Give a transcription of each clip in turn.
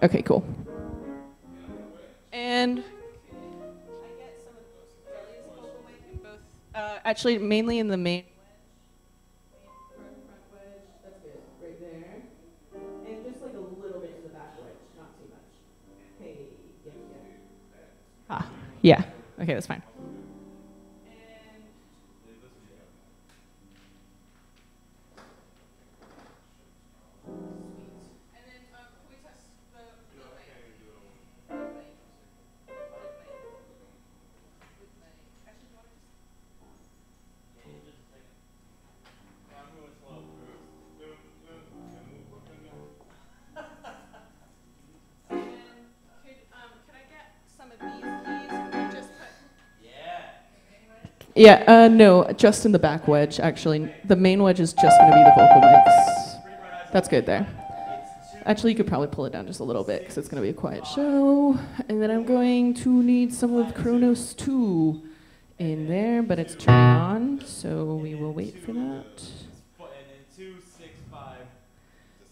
Okay, cool. And I get some of Kelly's vocal mic in both. Actually, mainly in the main wedge, front wedge. That's good, right there. And just like a little bit to the back wedge, not too much. Hey, yeah, yeah. Ah, yeah. Okay, that's fine. And sweet. And then can we test the mic? With mic. With mic. With mic. Actually, do you want to just? Could I get some of these keys and just put? Yeah. No, just in the back wedge. Actually, the main wedge is just going to be the vocal mics. That's good there. Actually, you could probably pull it down just a little bit because it's going to be a quiet show. And then I'm going to need some of Chronos 2 in there, but it's turning on, so we will wait for that.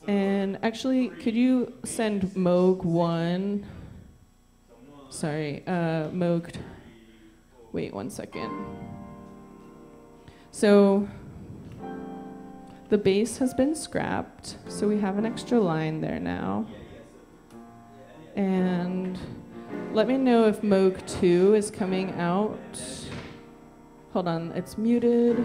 And actually, could you send Moog 1? Sorry, Moog. Wait 1 second. So the bass has been scrapped, so we have an extra line there now. And let me know if Moog 2 is coming out. Hold on, it's muted.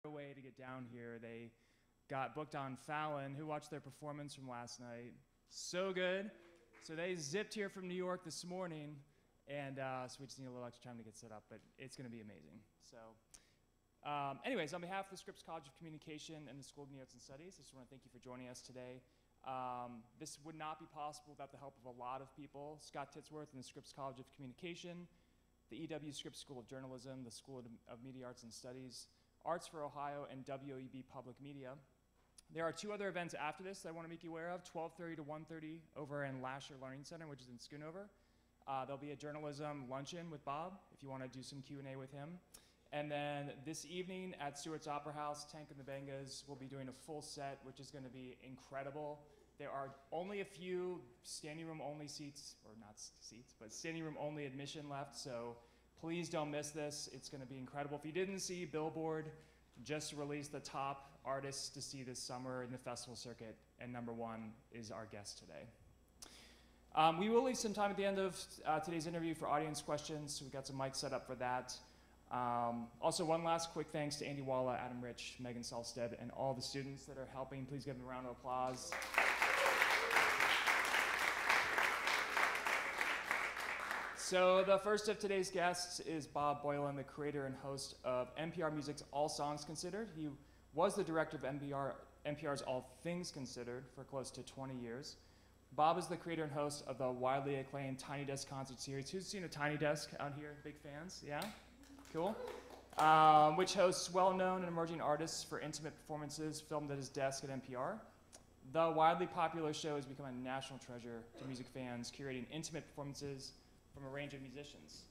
way to get down here. They got booked on Fallon, who watched their performance from last night. So good. So they zipped here from New York this morning, and so we just need a little extra time to get set up, but it's going to be amazing. So anyways, on behalf of the Scripps College of Communication and the School of New Arts and Studies, I just want to thank you for joining us today. This would not be possible without the help of a lot of people. Scott Titsworth and the Scripps College of Communication, the EW Scripps School of Journalism, the School of Media Arts and Studies, Arts for Ohio, and WOUB Public Media. There are 2 other events after this that I want to make you aware of, 12:30 to 1:30 over in Lasher Learning Center, which is in Schoonover. There'll be a journalism luncheon with Bob, if you want to do some Q&A with him. And then this evening at Stuart's Opera House, Tank and the Bangas will be doing a full set, which is going to be incredible. There are only a few standing room only seats, or not seats, but standing room only admission left, so please don't miss this. It's going to be incredible. If you didn't see, Billboard just released the top artists to see this summer in the festival circuit, and #1 is our guest today. We will leave some time at the end of today's interview for audience questions, so we've got some mics set up for that. Also, one last quick thanks to Andy Walla, Adam Rich, Megan Solstead, and all the students that are helping. Please give them a round of applause. So the first of today's guests is Bob Boilen, the creator and host of NPR Music's All Songs Considered. He was the director of NPR's All Things Considered for close to 20 years. Bob is the creator and host of the widely acclaimed Tiny Desk concert series. Who's seen a Tiny Desk out here? Big fans? Yeah? Cool. Which hosts well-known and emerging artists for intimate performances filmed at his desk at NPR. The widely popular show has become a national treasure to music fans, curating intimate performances from a range of musicians.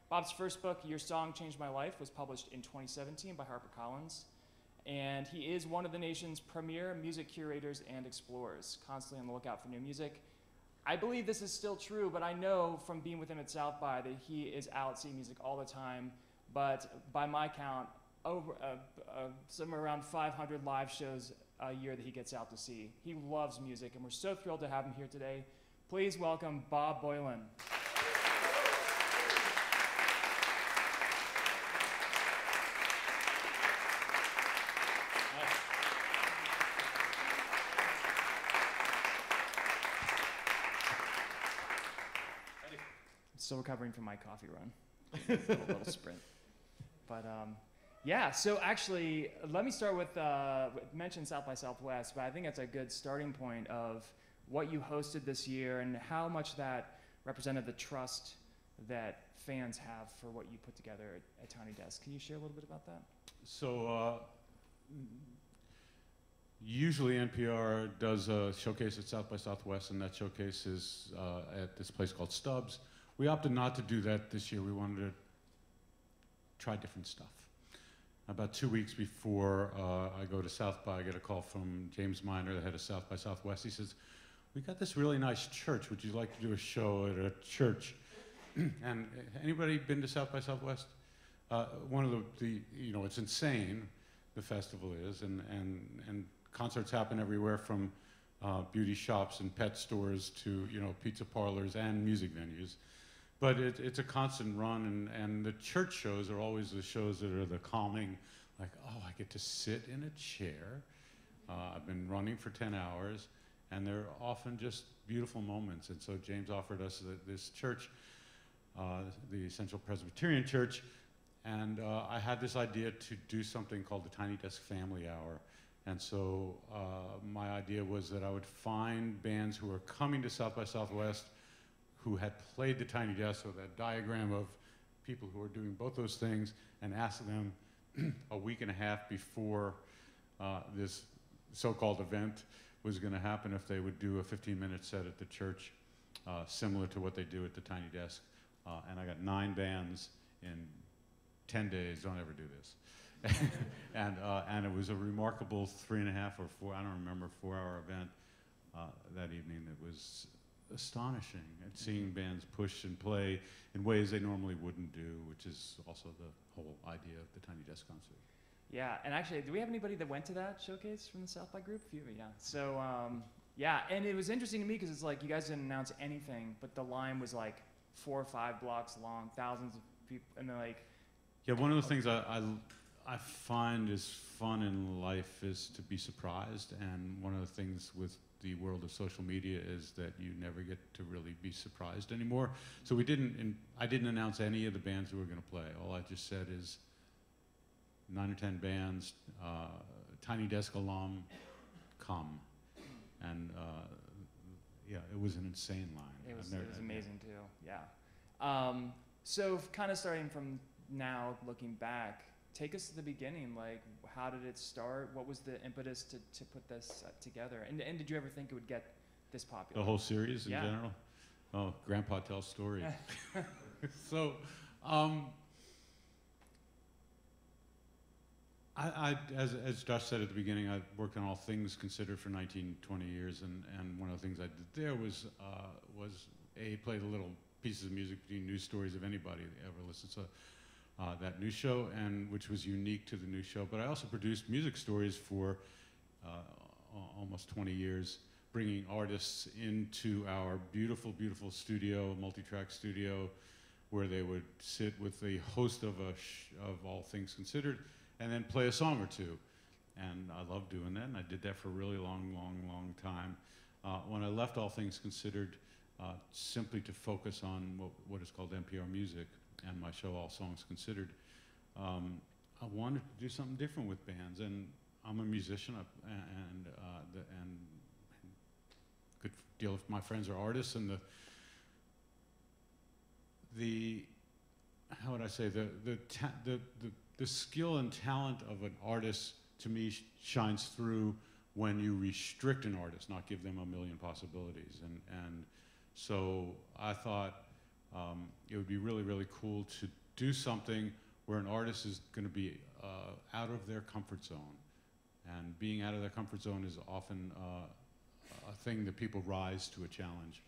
Bob's first book, Your Song Changed My Life, was published in 2017 by HarperCollins, and he is one of the nation's premier music curators and explorers, constantly on the lookout for new music. I believe this is still true, but I know from being with him at South by that he is out seeing music all the time, but by my count, somewhere around 500 live shows a year that he gets out to see. He loves music, and we're so thrilled to have him here today. Please welcome Bob Boilen. Still recovering from my coffee run. A little sprint. But yeah, so actually, let me start with, mention South by Southwest, but I think that's a good starting point of what you hosted this year and how much that represented the trust that fans have for what you put together at Tiny Desk. Can you share a little bit about that? So usually NPR does a showcase at South by Southwest, and that showcase is at this place called Stubbs. We opted not to do that this year. We wanted to try different stuff. About 2 weeks before I go to South by, I get a call from James Miner, the head of South by Southwest. He says, "We got this really nice church. Would you like to do a show at a church?" And anybody been to South by Southwest? One of the you know, it's insane, the festival is, and concerts happen everywhere from beauty shops and pet stores to, you know, pizza parlors and music venues. But it's a constant run, and the church shows are always the shows that are the calming, like, oh, I get to sit in a chair. I've been running for 10 hours, and they're often just beautiful moments. And so James offered us this church, the Essential Presbyterian Church, and I had this idea to do something called the Tiny Desk Family Hour. And so my idea was that I would find bands who are coming to South by Southwest who had played the Tiny Desk, so that diagram of people who are doing both those things, and ask them a week and a half before this so-called event was going to happen if they would do a 15-minute set at the church, similar to what they do at the Tiny Desk. And I got 9 bands in 10 days. Don't ever do this. And it was a remarkable 3.5 or 4, I don't remember, 4-hour event that evening. It was astonishing at seeing bands push and play in ways they normally wouldn't do, which is also the whole idea of the Tiny Desk concert. Yeah, and actually, do we have anybody that went to that showcase from the South by group? A few, yeah. So, yeah, and it was interesting to me because it's like you guys didn't announce anything, but the line was like 4 or 5 blocks long, thousands of people, and they're like... Yeah, one of the things I I find is fun in life is to be surprised, and one of the things with the world of social media is that you never get to really be surprised anymore. So I didn't announce any of the bands who were going to play. All I just said is 9 or 10 bands, Tiny Desk alum, come. And yeah, it was an insane line. It was amazing too, yeah. So kind of starting from now, looking back, take us to the beginning. Like, how did it start? What was the impetus to put this together? And did you ever think it would get this popular? The whole series in Yeah. general? Oh, Grandpa tells story. So, as Josh said at the beginning, I worked on All Things Considered for 19, 20 years, and one of the things I did there was play the little pieces of music between news stories of anybody that ever listens to that news show, and which was unique to the news show. But I also produced music stories for almost 20 years, bringing artists into our beautiful, beautiful studio, multi-track studio, where they would sit with the host of All Things Considered, and then play a song or two. And I loved doing that, and I did that for a really long, long, long time. When I left All Things Considered, simply to focus on what is called NPR Music and my show All Songs Considered, I wanted to do something different with bands. And I'm a musician, and a good deal of my friends are artists, and the how would I say, the skill and talent of an artist, to me, shines through when you restrict an artist, not give them a million possibilities. And so I thought it would be really, really cool to do something where an artist is going to be out of their comfort zone. And being out of their comfort zone is often a thing that people rise to a challenge.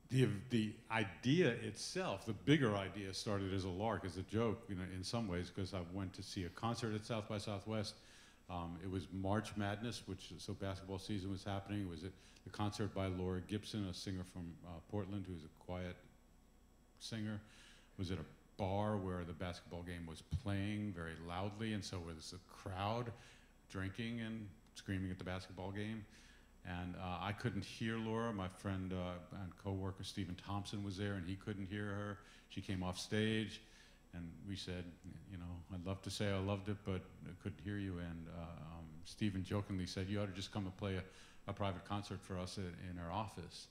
The idea itself, the bigger idea, started as a lark, as a joke, in some ways, because I went to see a concert at South by Southwest. It was March Madness, so basketball season was happening. It was the concert by Laura Gibson, a singer from Portland, who's a quiet singer. It was at a bar where the basketball game was playing very loudly, and so there was a crowd drinking and screaming at the basketball game. And I couldn't hear Laura. My friend and co-worker Stephen Thompson was there, and he couldn't hear her. She came off stage, and we said, I'd love to say I loved it, but I couldn't hear you. And Stephen jokingly said, you ought to just come and play a private concert for us in our office.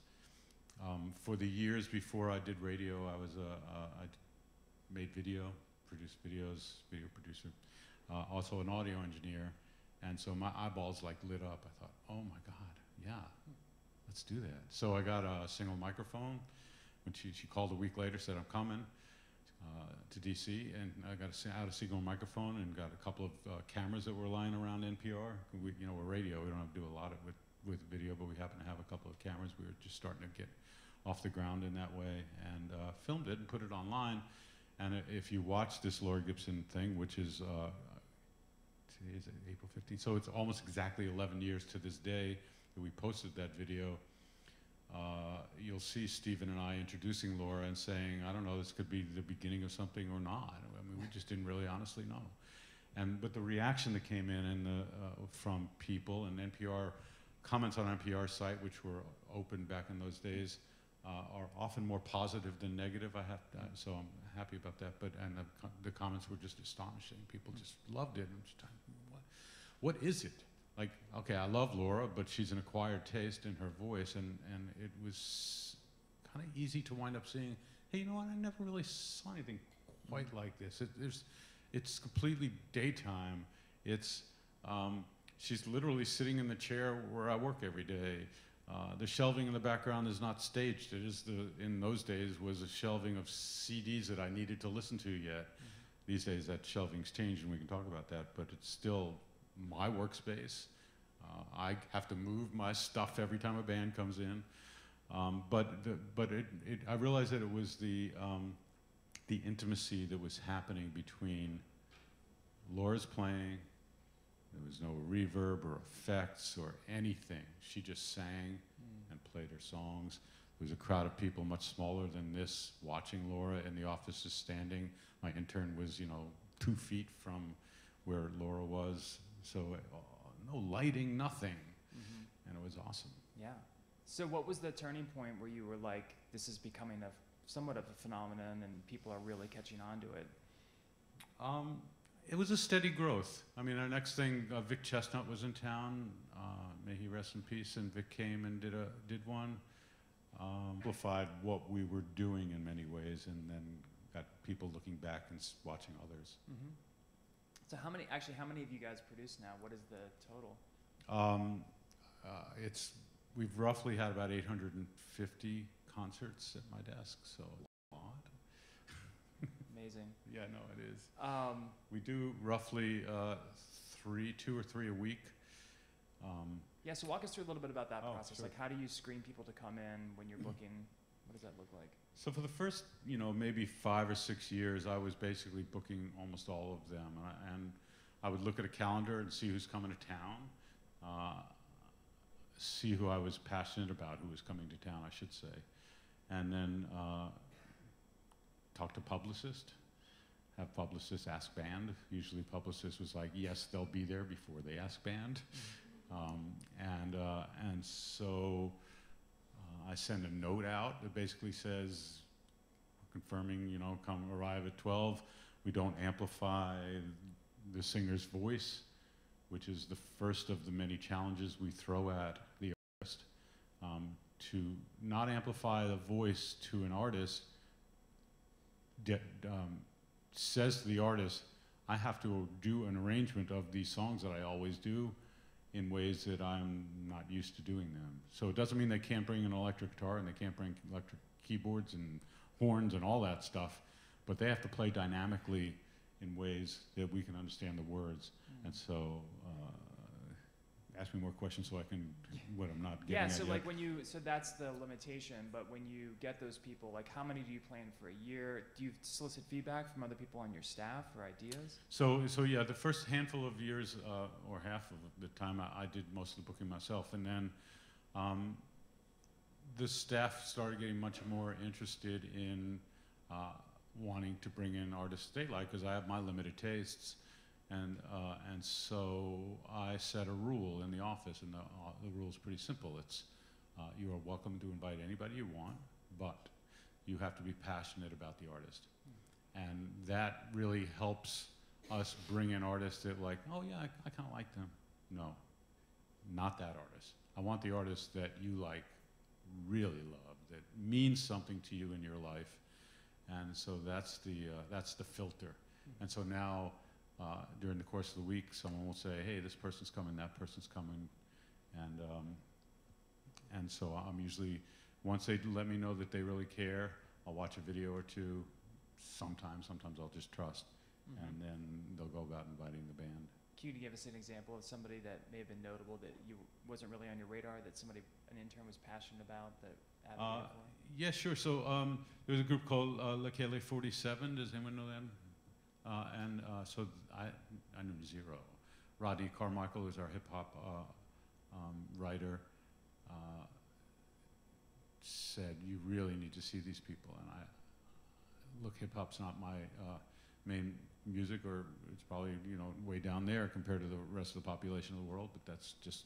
For the years before I did radio, I made video, produced videos, video producer, also an audio engineer. And so my eyeballs lit up. I thought, oh my God. Yeah, let's do that. So I got a single microphone. When she called a week later, said, I'm coming to DC, and I got out a single microphone and got a couple of cameras that were lying around NPR. We're radio, we don't have to do a lot with video, but we happen to have a couple of cameras. We were just starting to get off the ground in that way, and filmed it and put it online. And if you watch this Laura Gibson thing, which is, today is April 15th, so it's almost exactly 11 years to this day that we posted that video, you'll see Stephen and I introducing Laura and saying, I don't know, this could be the beginning of something or not. I mean, we just didn't really honestly know. But the reaction that came in from people, and NPR comments on NPR's site, which were open back in those days, are often more positive than negative. So I'm happy about that. And the comments were just astonishing. People just loved it. I'm just what is it? Like, okay, I love Laura, but she's an acquired taste in her voice, and it was kind of easy to wind up seeing, hey, you know what, I never really saw anything quite like this. It's completely daytime. She's literally sitting in the chair where I work every day. The shelving in the background is not staged. It is in those days was a shelving of CDs that I needed to listen to yet. These days that shelving's changed, and we can talk about that, but it's still my workspace. I have to move my stuff every time a band comes in. I realized that it was the intimacy that was happening between Laura's playing. There was no reverb or effects or anything. She just sang and played her songs. There was a crowd of people much smaller than this watching Laura, and the office is standing. My intern was, 2 feet from where Laura was. So no lighting, nothing. And it was awesome. Yeah. So what was the turning point where you were like, this is becoming somewhat of a phenomenon and people are really catching on to it? It was a steady growth. I mean, our next thing, Vic Chestnut was in town. May he rest in peace. And Vic came and did one. Amplified what we were doing in many ways, and then got people looking back and watching others. So how many of you guys produce now? What is the total? We've roughly had about 850 concerts at my desk, so it's a lot. Amazing. Yeah, no, it is. We do roughly 2 or 3 a week. Yeah, so walk us through a little bit about that process. Sure. Like, how do you screen people to come in when you're booking? What does that look like? So for the first, maybe 5 or 6 years, I was basically booking almost all of them, and I would look at a calendar and see who's coming to town, see who I was passionate about, who was coming to town, I should say, and then talk to publicists, have publicists ask band. Usually publicist was like, yes, they'll be there before they ask band. And so I send a note out that basically says, confirming, come arrive at 12. We don't amplify the singer's voice, which is the first of the many challenges we throw at the artist. To not amplify the voice to an artist says to the artist, I have to do an arrangement of these songs that I always do in ways that I'm not used to doing them. So it doesn't mean they can't bring an electric guitar and they can't bring electric keyboards and horns and all that stuff, but they have to play dynamically in ways that we can understand the words. And so, ask me more questions so I can, what I'm not getting at so yet. like so that's the limitation, but when you get those people, like how many do you plan for a year? Do you solicit feedback from other people on your staff or ideas? So yeah, the first handful of years, or half of the time, I did most of the booking myself, and then the staff started getting much more interested in wanting to bring in artists they like, because I have my limited tastes. And so I set a rule in the office, and the rule is pretty simple. It's you are welcome to invite anybody you want, but you have to be passionate about the artist. And that really helps us bring in artists that like, oh yeah, I kind of like them. No, not that artist. I want the artist that you like, really love, that means something to you in your life. And so that's the filter. And so now, during the course of the week, someone will say, hey, this person's coming, that person's coming. And so I'm usually, once they let me know that they really care, I'll watch a video or two. Sometimes I'll just trust. And then they'll go about inviting the band. Can you give us an example of somebody that may have been notable that wasn't really on your radar, that an intern was passionate about, that advocated for? Yeah, sure. So there's a group called Lekele 47. Does anyone know them? So I knew zero. Rodney Carmichael is our hip-hop writer, said, you really need to see these people. And look, hip-hop's not my main music, or it's probably, way down there compared to the rest of the population of the world, but that's just,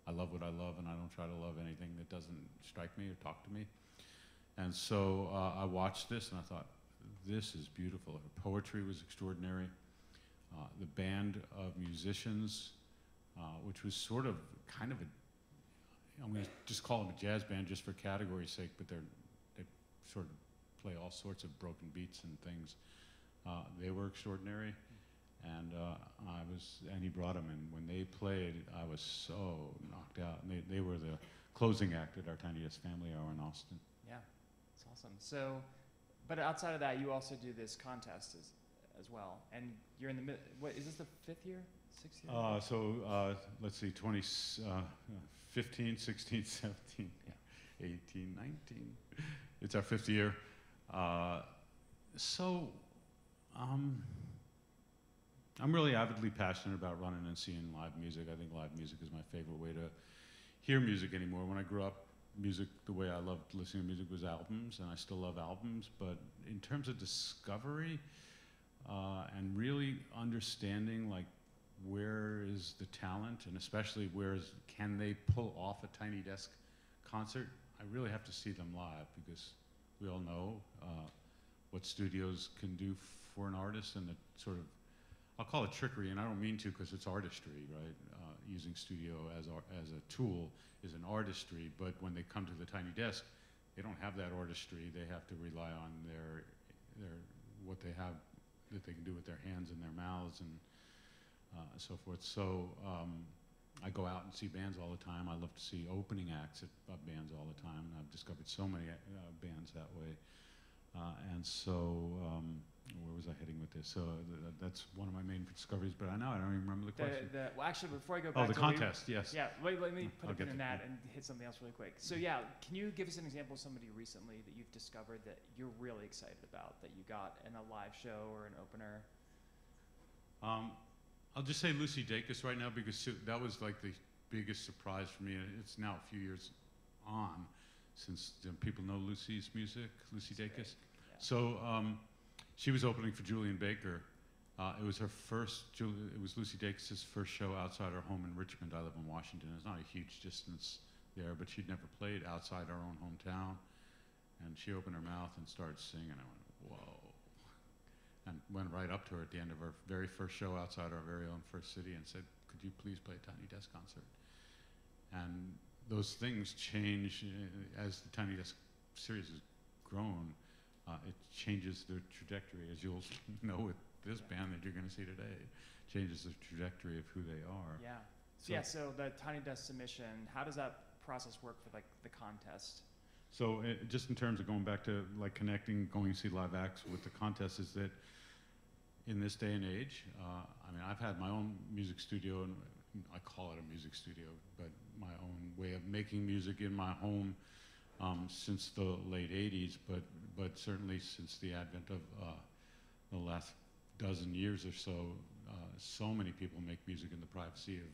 I love what I love, and I don't try to love anything that doesn't strike me or talk to me. And so I watched this, and I thought, this is beautiful. Her poetry was extraordinary. The band of musicians, which was sort of kind of I'm going to just call them a jazz band just for category's sake, but they sort of play all sorts of broken beats and things. They were extraordinary, and he brought them, and when they played, I was so knocked out. And they were the closing act at our Tiny Desk Family Hour in Austin. Yeah, it's awesome. So, but outside of that, you also do this contest as well, and you're in the what is this, the 5th year, 6th year? So let's see, 15, 16, 17, 18, 19. It's our 5th year. I'm really avidly passionate about running and seeing live music. I think live music is my favorite way to hear music anymore. When I grew up, music, the way I loved listening to music was albums, and I still love albums. But in terms of discovery, and really understanding like where is the talent, and especially can they pull off a Tiny Desk concert. I really have to see them live, because we all know what studios can do for an artist, and the sort of, I'll call it trickery, and I don't mean to, because it's artistry, right? Using studio as a tool is an artistry, but when they come to the Tiny Desk, they don't have that artistry. They have to rely on their what they have that they can do with their hands and their mouths and so forth. So I go out and see bands all the time. I love to see opening acts at bands all the time. And I've discovered so many bands that way. And so, where was I heading with this? So that's one of my main discoveries, but I don't even remember the question. Well, actually, before I go back to the contest, yes. Yeah, wait, let me put a pin in that yeah. and hit something else really quick. So yeah, can you give us an example of somebody recently that you've discovered that you're really excited about, that you got in a live show or an opener? I'll just say Lucy Dacus right now, because that was like the biggest surprise for me. It's now a few years on since people know Lucy's music, Lucy Dacus. Yeah. So she was opening for Julian Baker. It was her it was Lucy Dacus's first show outside her home in Richmond. I live in Washington. It's not a huge distance there, but she'd never played outside her own hometown. And she opened her mouth and started singing. I went, whoa. And went right up to her at the end of her very first show outside our very own first city and said, could you please play a Tiny Desk concert? And those things change as the Tiny Desk series has grown. It changes the trajectory, as you'll know with this band that you're going to see today. It changes the trajectory of who they are. Yeah. So the Tiny Desk submission, how does that process work for like the contest? So just in terms of going back to like connecting, going to see live acts with the contest, is that in this day and age, I mean, I've had my own music studio, and I call it a music studio, but my own way of making music in my home since the late 80s, but certainly since the advent of the last dozen years or so, so many people make music in the privacy of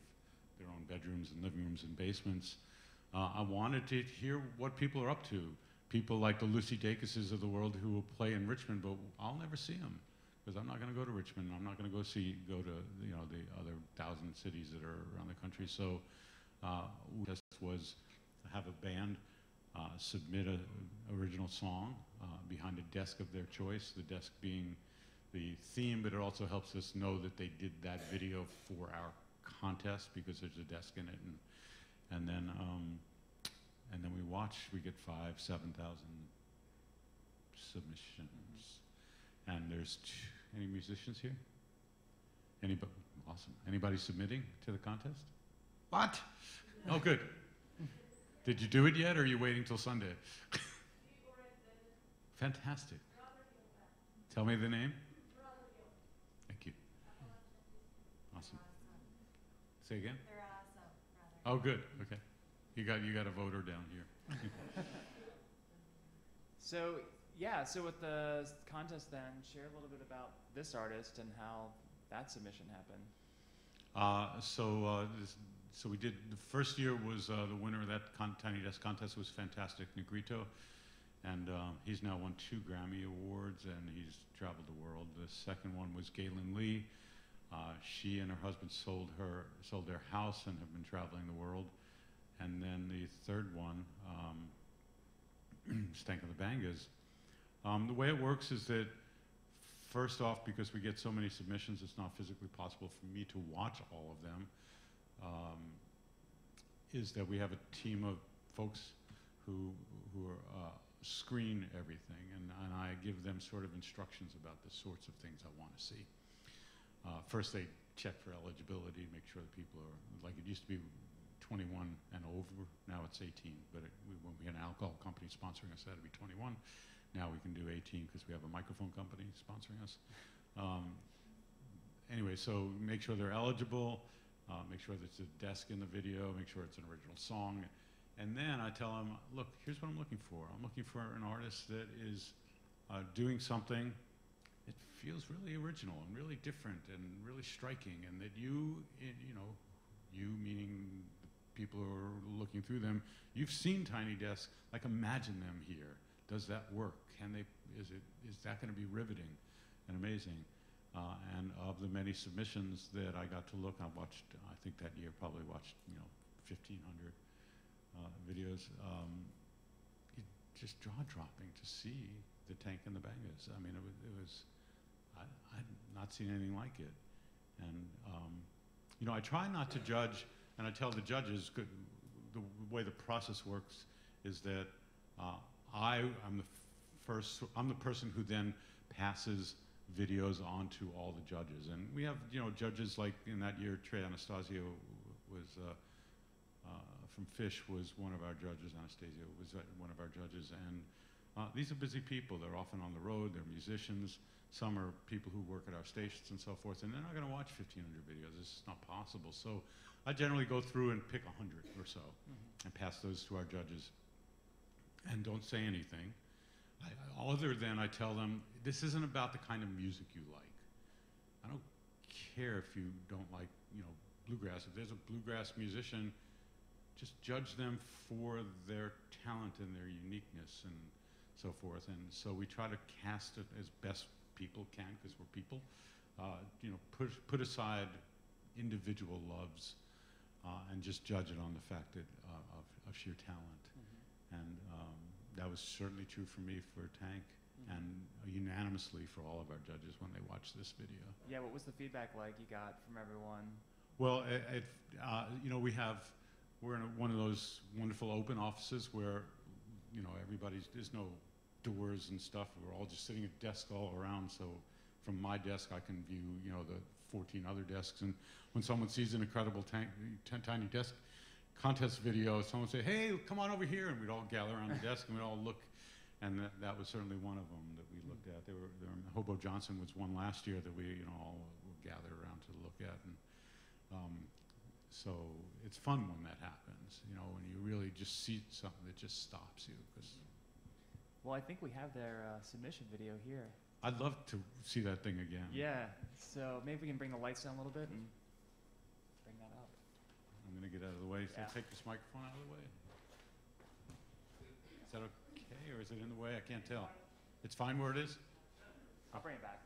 their own bedrooms and living rooms and basements. I wanted to hear what people are up to. People like the Lucy Dacuses of the world who will play in Richmond, but I'll never see them because I'm not going to go to Richmond. I'm not going to go to the other 1,000 cities that are around the country. So just was have a band submit an original song behind a desk of their choice. The desk being the theme, but it also helps us know that they did that video for our contest because there's a desk in it. And then we watch. We get 5,000, 7,000 submissions. And there's any musicians here? Anybody? Awesome. Anybody submitting to the contest? What? Oh, good. Did you do it yet, or are you waiting till Sunday? Fantastic. Tell me the name. Thank you. Awesome. Say again. Oh, good. Okay, you got a voter down here. So yeah, so with the contest, then share a little bit about this artist and how that submission happened. So we did the first year was the winner of that Tiny Desk contest was fantastic, Negrito, and he's now won 2 Grammy Awards and he's traveled the world. The second one was Galen Lee. She and her husband sold their house and have been traveling the world. And then the third one, Stank of the Bangas. The way it works is that, first off, because we get so many submissions, it's not physically possible for me to watch all of them, is that we have a team of folks who screen everything, and I give them sort of instructions about the sorts of things I want to see. First, they check for eligibility, make sure that people are, like it used to be 21 and over, now it's 18, but when we had an alcohol company sponsoring us, it had to be 21. Now we can do 18 because we have a microphone company sponsoring us. Anyway, so make sure they're eligible, make sure there's a desk in the video, make sure it's an original song, and then I tell them, look, here's what I'm looking for. I'm looking for an artist that is doing something that feels really original and really different and really striking, and that you meaning the people who are looking through them, you've seen Tiny Desk, like imagine them here. Does that work? Is that going to be riveting and amazing? And of the many submissions that I got to look, I watched, I think that year probably watched, 1,500 videos. It's just jaw-dropping to see the tank and the Bangas. I mean, I'd not seen anything like it. And, I try not to judge, and I tell the judges, the way the process works is that I'm the person who then passes videos on to all the judges. And we have, judges like in that year, Trey Anastasio was, from Fish was one of our judges, Anastasio was one of our judges. And these are busy people. They're often on the road, they're musicians. Some are people who work at our stations and so forth, and they're not gonna watch 1,500 videos. It's just not possible. So I generally go through and pick 100 or so and pass those to our judges and don't say anything. Other than I tell them, this isn't about the kind of music you like. I don't care if you don't like, bluegrass. If there's a bluegrass musician, just judge them for their talent and their uniqueness and so forth. And so we try to cast it as best people can, because we're people. Put aside individual loves and just judge it on the fact that of sheer talent. And that was certainly true for me for Tank, and unanimously for all of our judges when they watched this video. Yeah, what was the feedback like you got from everyone? Well, we're in one of those wonderful open offices where, there's no doors and stuff. We're all just sitting at desks all around. So from my desk, I can view, the 14 other desks. And when someone sees an incredible tiny desk contest video, someone would say, "Hey, come on over here," and we'd all gather around the desk and we'd all look. And that was certainly one of them that we looked at. Hobo Johnson was one last year that we, all would gather around to look at. And so it's fun when that happens, when you really just see something that just stops you. Well, I think we have their submission video here. I'd love to see that thing again. Yeah, so maybe we can bring the lights down a little bit and bring that up. I'm going to get out of the way. So Yeah. take this microphone out of the way. Is that okay, or is it in the way? I can't tell. It's fine where it is? I'll bring it back.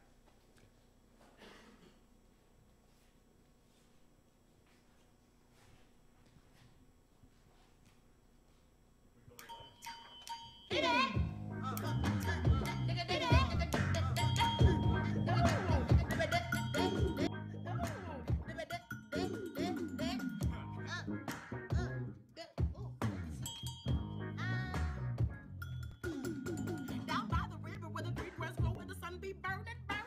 Down by the river where the tree grass grow, where the sun be burning, burning.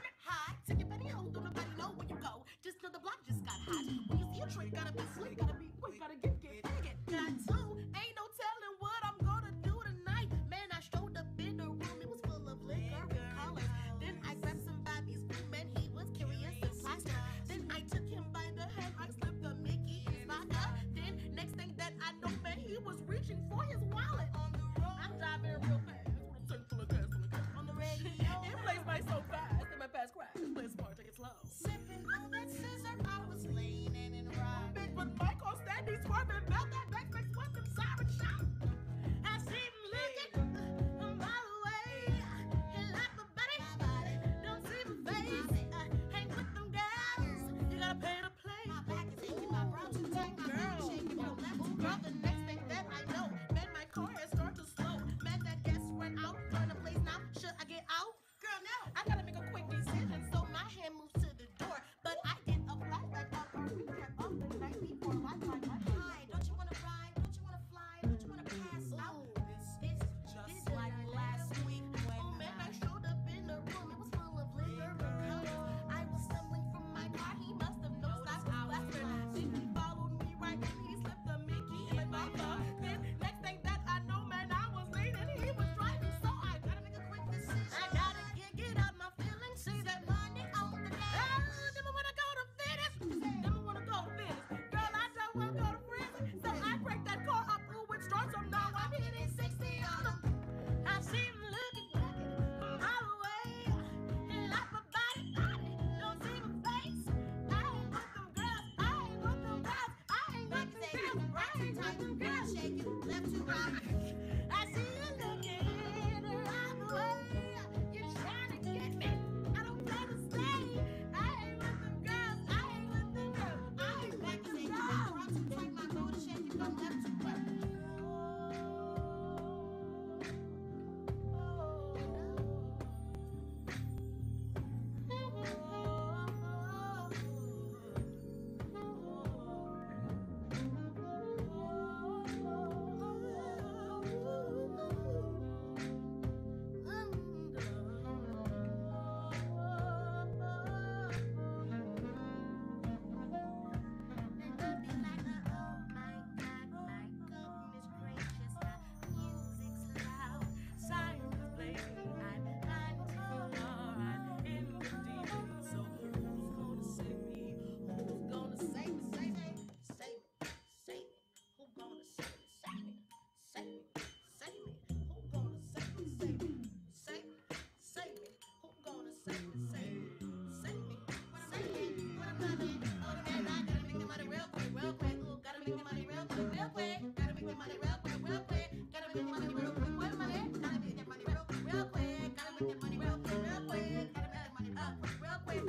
with money real quick, real quick. Gotta make money real quick, with money. Gotta make that money real quick, real quick. Gotta make that money real quick, real quick. Gotta make that money real quick, real quick.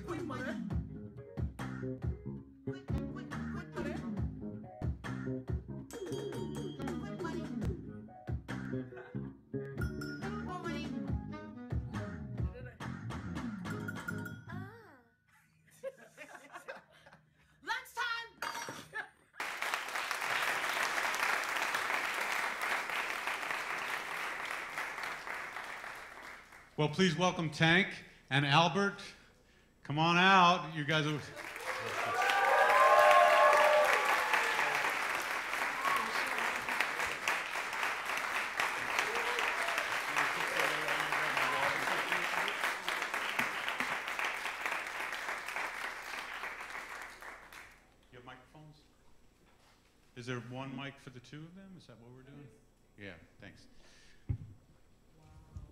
Quick money. Quick money. Quick money. More money. Lunchtime. Well, please welcome Tank and Albert. Come on out. You guys are... You have microphones? Is there one mic for the two of them? Is that what we're doing? Yeah, thanks.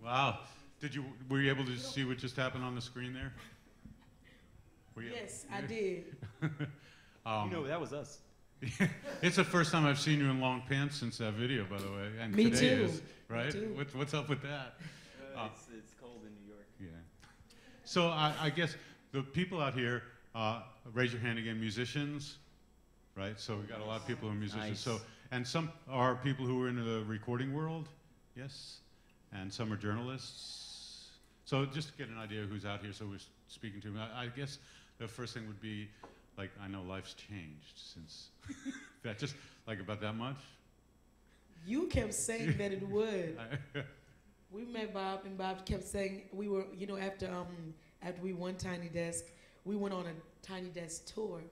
Wow. Were you able to see what just happened on the screen there? Yes, I did. That was us. It's the first time I've seen you in long pants since that video, by the way. And Me today too. is, right? Me too. What's up with that? It's cold in New York. Yeah. So I guess the people out here, raise your hand again, musicians, right? So we got a lot of people who are musicians. Nice. So, and some are people who are in the recording world, yes? And some are journalists. So just to get an idea of who's out here, so we're speaking to them. I guess the first thing would be, like, I know life's changed since that, just like about that much. You kept saying that it would. We met Bob, and Bob kept saying we were, after we won Tiny Desk, we went on a Tiny Desk tour,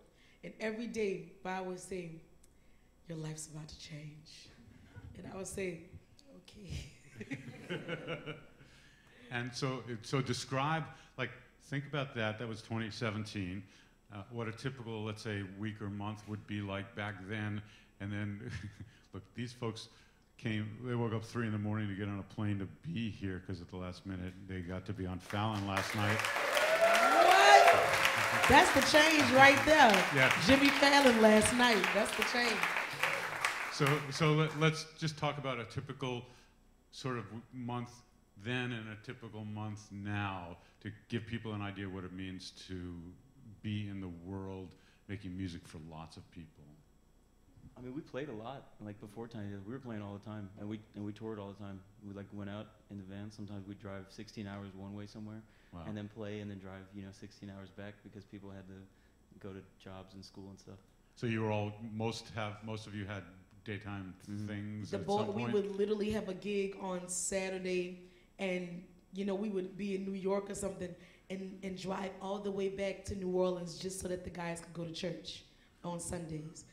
and every day Bob would say, "Your life's about to change," and I would say, "Okay." And so describe, like, think about that. That was 2017. What a typical, let's say, week or month would be like back then. And then, look, these folks came, they woke up 3 in the morning to get on a plane to be here because at the last minute they got to be on Fallon last night. What? That's the change right there. Yeah. Jimmy Fallon last night. That's the change. So let's just talk about a typical sort of month then and a typical month now to give people an idea what it means to be in the world making music for lots of people. I mean, we played a lot. Like before Tiny Desk, we were playing all the time, and we toured all the time. We went out in the van. Sometimes we'd drive 16 hours one way somewhere, Wow. and then play, and then drive 16 hours back because people had to go to jobs and school and stuff. So you were all most of you had daytime things The at boy, some we point? would literally have a gig on Saturday, and we would be in New York or something, and drive all the way back to New Orleans just so that the guys could go to church on Sundays.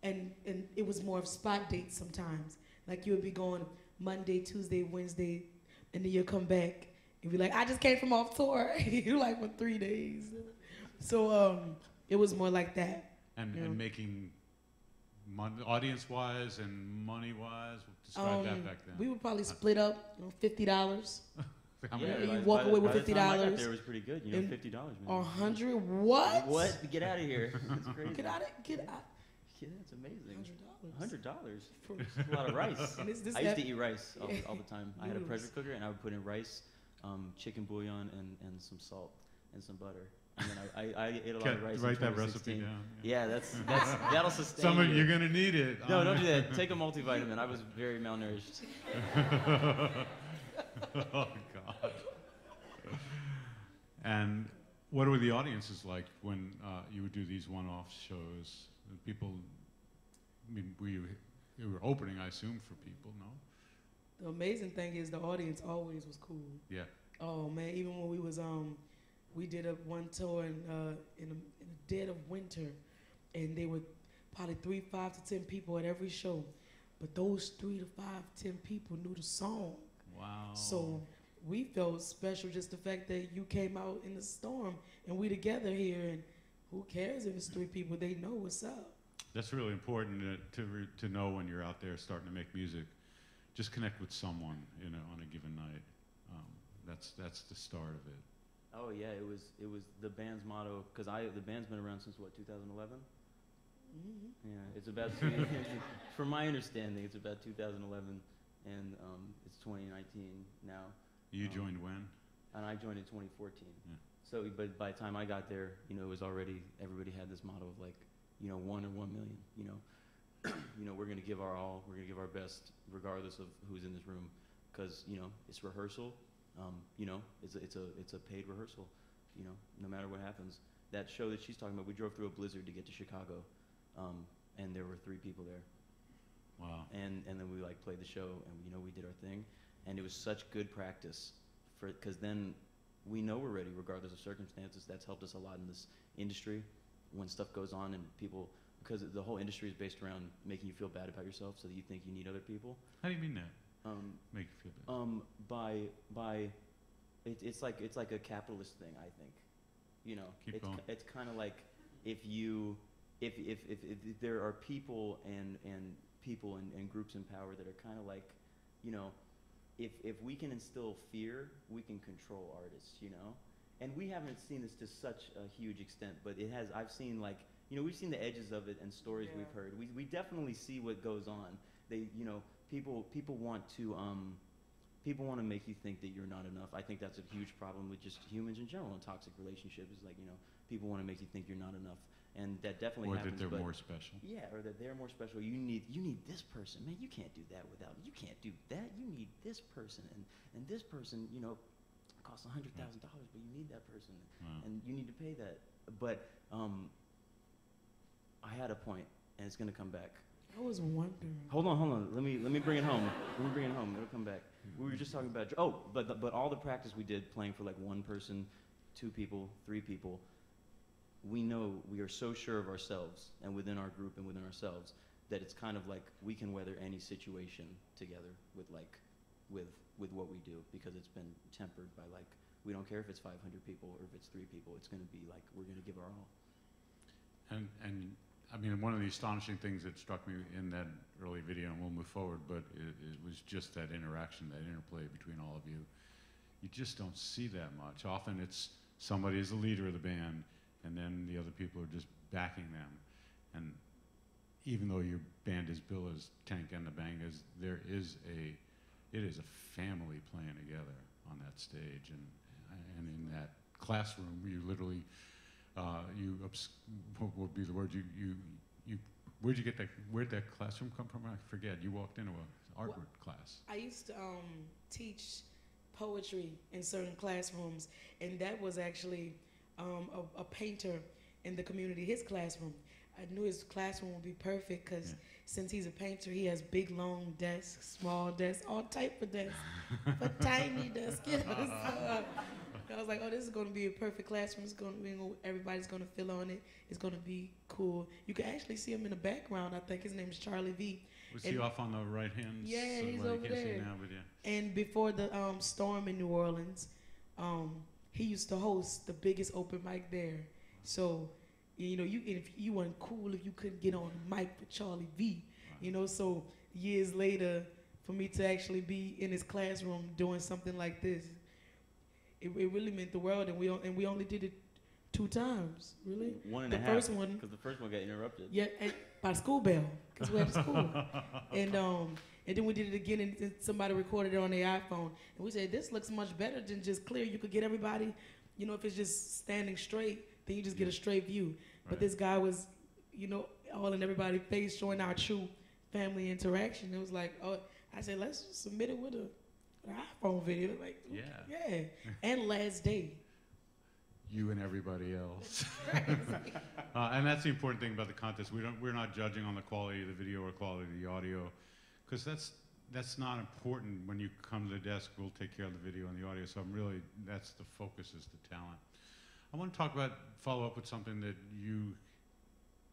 And it was more of spot dates sometimes. Like you would be going Monday, Tuesday, Wednesday, and then you'll come back and be like, I just came from off tour. You're like for 3 days. So it was more like that. And making audience-wise and money-wise, describe that back then. We would probably split up, $50. How many- you walk away with by the time I got $50. there, it was pretty good. And- $50, man. 100? What? What? Get out of here. That's crazy. Get out! Yeah, that's amazing. $100. $100. That's a lot of rice. And this I used to eat rice all the time. I had a Noodles. pressure cooker, and I would put in rice, chicken bouillon, and some salt and some butter. And then I ate a lot of rice. Write in that recipe 2016. down. Yeah, that'll sustain. Some of you. you're gonna need it. No, don't do that. Take a multivitamin. I was very malnourished. Oh God. And what were the audiences like when you would do these one-off shows? People, I mean, you were opening, I assume, for people, no? The amazing thing is the audience always was cool. Yeah. Oh man, even when we was we did one tour in the dead of winter, and they were probably 5 to 10 people at every show, but those 3 to 5, 10 people knew the song. Wow. So we felt special, just the fact that you came out in the storm and we together here, and who cares if it's 3 people? They know what's up. That's really important to know when you're out there starting to make music. Just connect with someone, on a given night. That's the start of it. Oh yeah, it was the band's motto because the band's been around since what 2011. Mm-hmm. Yeah, It's about from my understanding, it's about 2011, and it's 2019 now. You joined when? And I joined in 2014. Yeah. So, but by the time I got there, you know, it was already, everybody had this motto of like, you know, 1 or 1 million, you know. You know, we're going to give our all, we're going to give our best, regardless of who's in this room, because, you know, it's rehearsal. You know, it's a paid rehearsal, you know, no matter what happens. That show that she's talking about, we drove through a blizzard to get to Chicago, and there were 3 people there. Wow. And then we like played the show, and you know, we did our thing, and it was such good practice, because then we know we're ready regardless of circumstances. That's helped us a lot in this industry when stuff goes on and people, because the whole industry is based around making you feel bad about yourself so that you think you need other people. How do you mean that? Make you feel bad? It's like a capitalist thing, I think. You know, Keep going. It's kind of like if there are people and people and groups in power that are kind of like, you know, if we can instill fear, we can control artists, you know? And we haven't seen this to such a huge extent, but it has. I've seen, like, you know, we've seen the edges of it and stories we've heard. We definitely see what goes on. They, you know, people want to make you think that you're not enough. I think that's a huge problem with just humans in general and toxic relationships. Is like, you know, people want to make you think you're not enough, and that definitely Or happens. that they're more special. Yeah, or that they're more special. You need this person, man. You can't do that without. You can't do that. You need this person, and this person, you know, costs $100,000, but you need that person, and you need to pay that. But I had a point, and it's gonna come back. I was wondering. Hold on. Let me bring it home. It'll come back. We were just talking about. But all the practice we did playing for like 1 person, 2 people, 3 people. We know we are so sure of ourselves and within our group and within ourselves that it's kind of like we can weather any situation together with what we do, because it's been tempered by, like, we don't care if it's 500 people or if it's 3 people. It's going to be like we're going to give our all. And I mean, one of the astonishing things that struck me in that early video, and we'll move forward, but it was just that interaction, that interplay between all of you. You just don't see that much. Often it's somebody is the leader of the band, and then the other people are just backing them. And even though your band is billed as Tank and the Bangas, it is a family playing together on that stage. And in that classroom, you literally, what would be the word, where'd that classroom come from? I forget, you walked into an art class. I used to teach poetry in certain classrooms, and that was actually a painter in the community, his classroom. I knew his classroom would be perfect because since he's a painter, he has big, long desks, small desks, all type of desks, but tiny desks. You know? So, I was like, oh, this is going to be a perfect classroom. It's going to be, everybody's going to feel on it. It's going to be cool. You can actually see him in the background. I think his name is Charlie V. Was he off on the right hand? Yeah, he's over there. Now, but yeah. And before the storm in New Orleans, he used to host the biggest open mic there. So, you know, if you weren't cool if you couldn't get on the mic with Charlie V. Wow. You know, so years later, for me to actually be in his classroom doing something like this, it really meant the world. And we only did it 2 times, really. 1.5. The first one, because the first one got interrupted. Yeah, by the school bell, because we're at the school. And then we did it again, and somebody recorded it on their iPhone. And we said, this looks much better than just clear. You could get everybody, you know, if it's just standing straight, then you just get a straight view. Right. But this guy was, you know, all in everybody's face, showing our true family interaction. It was like, oh, I said, let's just submit it with an iPhone video. Like, yeah. And last day. You and everybody else. And that's the important thing about the contest. We're not judging on the quality of the video or quality of the audio, because that's not important. When you come to the desk, we'll take care of the video and the audio. So that's the focus, is the talent. I want to follow up with something that you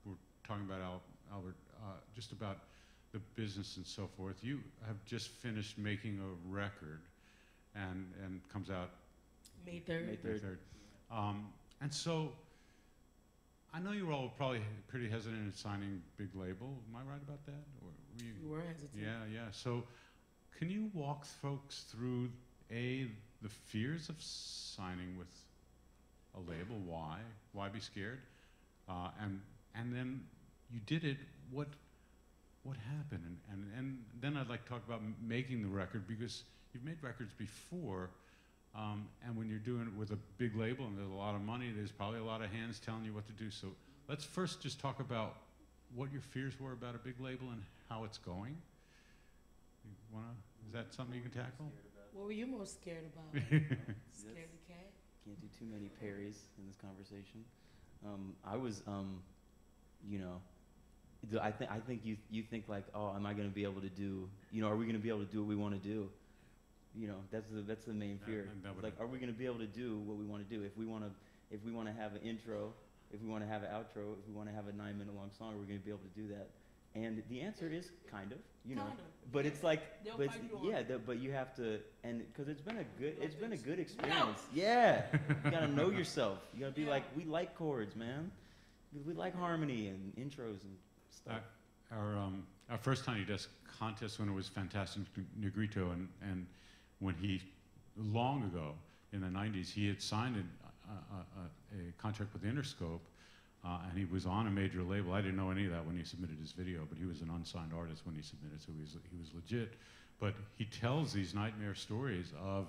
were talking about, Albert, just about the business and so forth. You have just finished making a record, and comes out May 3rd. May 3rd. And so, I know you were all probably pretty hesitant in signing big label. Am I right about that? Or we were hesitant. Yeah. So, can you walk folks through the fears of signing with a label? Why be scared? And then you did it. what happened, and then I'd like to talk about making the record, because you've made records before, and when you're doing it with a big label and there's a lot of money, there's probably a lot of hands telling you what to do. So let's first just talk about what your fears were about a big label and how it's going. Is that something you can tackle? What were you most scared about? Scaredy cat? Can't do too many parries in this conversation. I was, you know, I think you think like, oh, am I going to be able to do, you know, are we going to be able to do what we want to do? You know, that's the main fear. Like, are we going to be able to do what we want to do? If we want to have an intro, if we want to have an outro, if we want to have a 9-minute long song, are we going to be able to do that? And the answer is kind of, you know, but it's like, but yeah, but you have to, and because it's been a good experience. Yeah, you gotta know yourself. You gotta be like, we like chords, man. We like harmony and intros and stuff. Our first Tiny Desk contest, when it was Fantastic Negrito, and when he, long ago in the 90s, he had signed a contract with Interscope. And he was on a major label. I didn't know any of that when he submitted his video, but he was an unsigned artist when he submitted, so he was legit. But he tells these nightmare stories of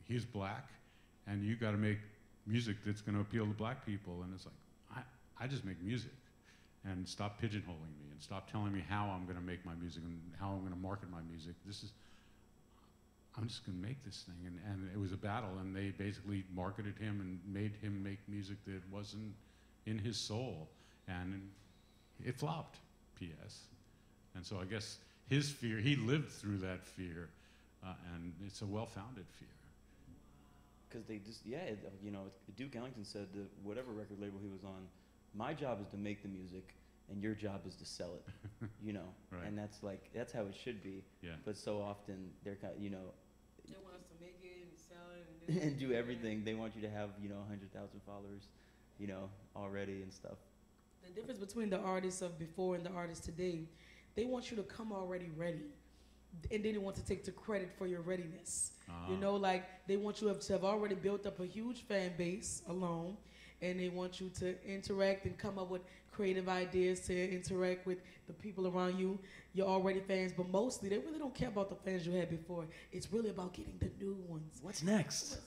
he's black, and you got to make music that's going to appeal to black people. And it's like, I just make music, and stop pigeonholing me, and stop telling me how I'm going to make my music and how I'm going to market my music. I'm just going to make this thing. And it was a battle, and they basically marketed him and made him make music that wasn't in his soul, and it flopped, P.S. And so I guess his fear, he lived through that fear, and it's a well-founded fear. Because they just, you know, Duke Ellington said that whatever record label he was on, my job is to make the music, and your job is to sell it, you know. Right. And that's how it should be. Yeah. But so often they're kind of, you know, They want us to make it and sell it and do everything. They want you to have, you know, 100,000 followers, you know, already and stuff. The difference between the artists of before and the artists today, they want you to come already ready, and then they want to take the credit for your readiness. You know, like they want you to have already built up a huge fan base alone, and they want you to interact and come up with creative ideas to interact with the people around you, your already fans. But mostly, they really don't care about the fans you had before. It's really about getting the new ones. What's next?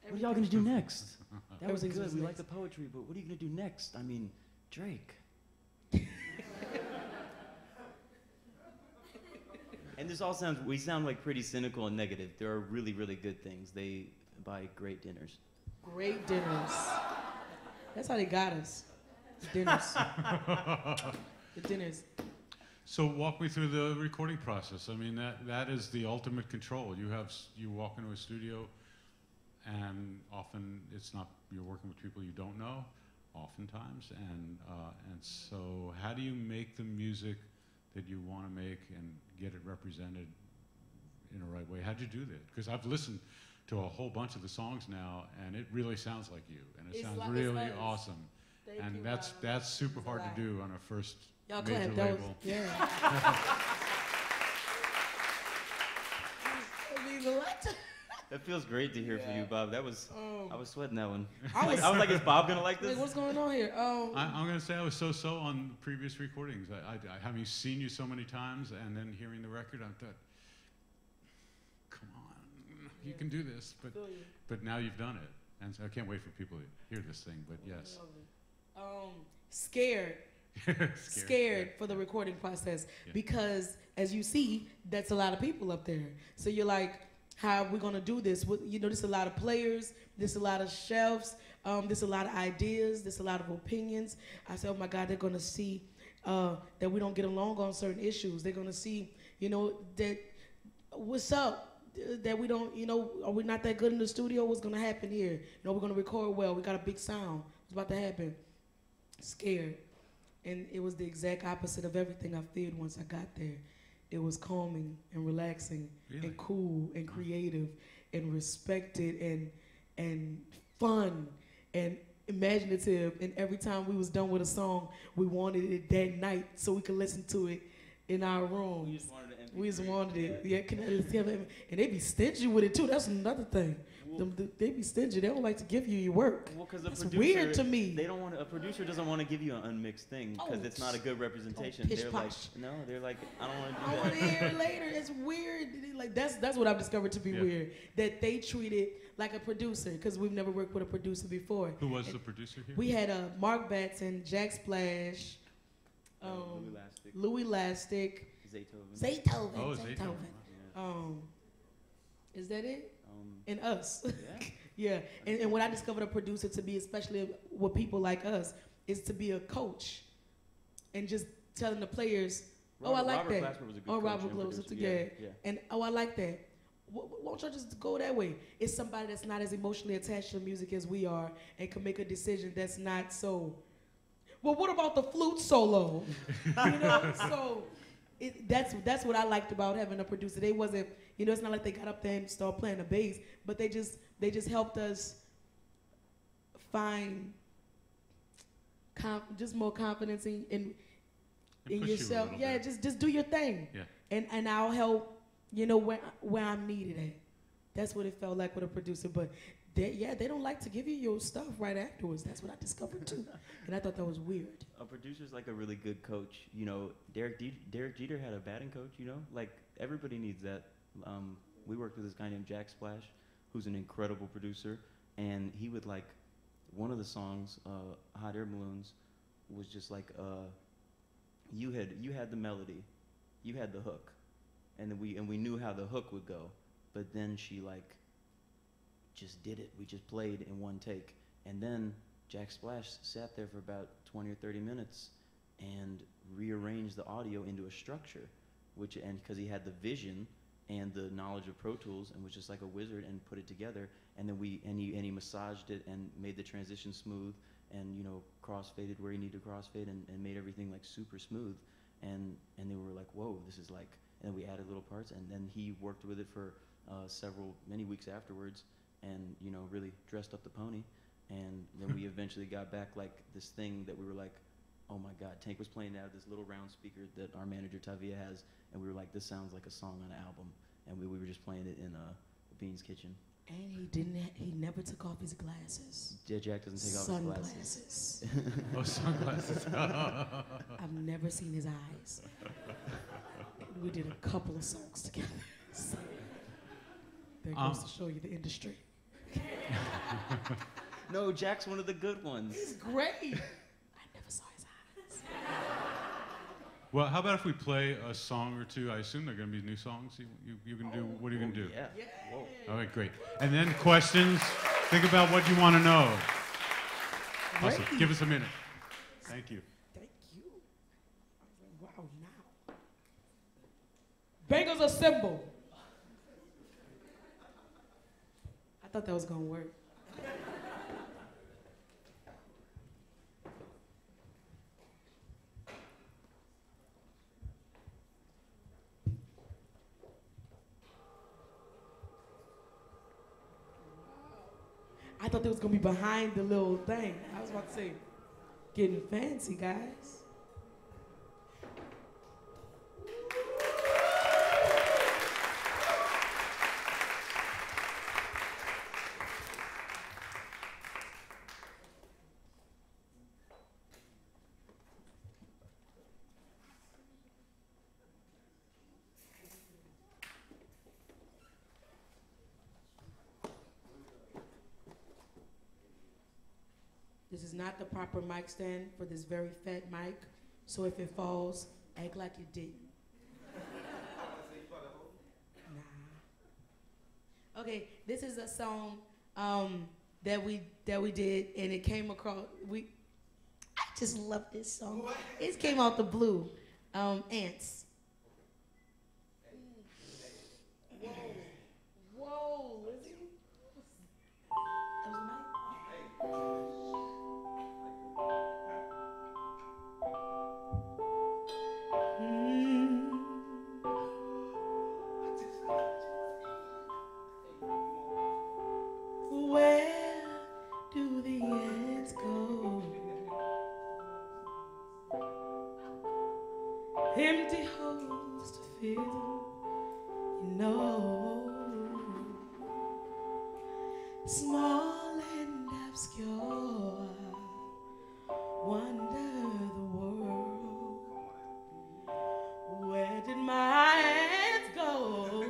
What are y'all gonna do next? That was Everything's good. We next. like the poetry, but what are you gonna do next? I mean, Drake. And this all we sound like pretty cynical and negative. There are really, really good things. They buy great dinners. Great dinners. That's how they got us. The dinners. The dinners. So walk me through the recording process. I mean, that is the ultimate control. You walk into a studio, and often you're working with people you don't know, oftentimes, and so how do you make the music that you want to make and get it represented in a right way? How'd you do that? Because I've listened to a whole bunch of the songs now, and it really sounds like you, and it sounds really awesome. And that's super hard to do on a first major label. Yeah. I mean, what? That feels great to hear from you, Bob. I was sweating that one. I was like, is Bob gonna like this? Like, what's going on here? I'm going to say I was so on previous recordings. I having seen you so many times and then hearing the record, I thought, come on, you can do this. But now you've done it. And so I can't wait for people to hear this thing, but yes. Scared for the recording process, because as you see, that's a lot of people up there. So you're like, how are we gonna do this? You know, there's a lot of players, there's a lot of chefs, there's a lot of ideas, there's a lot of opinions. I said, oh my God, they're gonna see that we don't get along on certain issues. They're gonna see, you know, that what's up, that we don't, you know, are we not that good in the studio? What's gonna happen here? You know, we're gonna record well, we got a big sound. What's about to happen? Scared. And it was the exact opposite of everything I feared once I got there. It was calming and relaxing and cool and creative and respected and fun and imaginative. And every time we was done with a song, we wanted it that night so we could listen to it in our We rooms. just wanted an MP3. We just wanted it. Yeah, can I just have it? And they be stingy with it too. That's another thing. Well, They be stingy. They don't like to give you your work. well, because That's weird to me. They don't want a producer doesn't want to give you an unmixed thing because Oh, it's not a good representation. pish They're posh. like, no, they're like, I don't want to I do want to that. hear it later. It's weird. Like that's what I've discovered to be Yeah. weird. That they treat it like a producer because we've never worked with a producer before. Who was And the producer here? We had Mark Batson, Jack Splash, Louis Lastic, Louis Lastic, Zaytoven. Zaytoven. Oh, Zaytoven. Zaytoven. Is that it? Um, And us. yeah. Yeah, and what I discovered a producer to be, especially with people like us, is to be a coach, and just telling the players, "Oh, I like Robert that." Glasper was a good Oh, coach Robert and Glasper, producer. yeah. And oh, I like that. Won't y'all just go that way? It's somebody that's not as emotionally attached to music as we are, and can make a decision that's not so. Well, what about the flute solo? You know, so. That's what I liked about having a producer. They wasn't, you know, it's not like they got up there and started playing the bass, but they just helped us find just more confidence in And push you a yourself. little Yeah, bit. just do your thing. Yeah. And I'll help, you know, where I'm needed at. That's what it felt like with a producer. But they don't like to give you your stuff right afterwards. That's what I discovered too. And I thought that was weird. A producer's like a really good coach. You know, Derek Jeter had a batting coach, you know? Like, everybody needs that. We worked with this guy named Jack Splash, who's an incredible producer, and he would, like, one of the songs, Hot Air Balloons, was just like, you had the melody, you had the hook, and then we knew how the hook would go, but then she, like, just did it. We just played in one take, and then Jack Splash sat there for about 20 or 30 minutes and rearranged the audio into a structure, and because he had the vision and the knowledge of Pro Tools and was just like a wizard and put it together, and then he massaged it and made the transition smooth, and, you know, crossfaded where he needed to crossfade, and made everything like super smooth, and they were like, whoa, this is like, and we added little parts, and then he worked with it for many weeks afterwards, and, you know, really dressed up the pony. And then we eventually got back like this thing that we were like, oh my God, Tank was playing out this little round speaker that our manager Tavia has, and we were like, this sounds like a song on an album, and we were just playing it in Bean's kitchen. And he never took off his glasses. Yeah, Jack doesn't take off his glasses. Sunglasses. Oh, sunglasses. I've never seen his eyes. We did a couple of songs together. So, that goes to show you the industry. No, Jack's one of the good ones. He's great. I never saw his eyes. Well, how about if we play a song or two? I assume they're going to be new songs. You can do. What are you going to do? Yeah. Whoa. All right, great. And then questions. Think about what you want to know. Awesome. Great. Give us a minute. Thank you. Thank you. Wow, now. Bangers assemble. I thought that was going to work. I thought they was gonna be behind the little thing. I was about to say, getting fancy, guys. This is not the proper mic stand for this very fat mic, so if it falls, act like you didn't. Nah. Okay, this is a song that we did, and it came across. I just love this song. It came out the blue. Ants. Whoa! Is it? That was Mike. Where do the ants go? Empty host to feel, you know, small and obscure, wonder the world. Where did my hands go?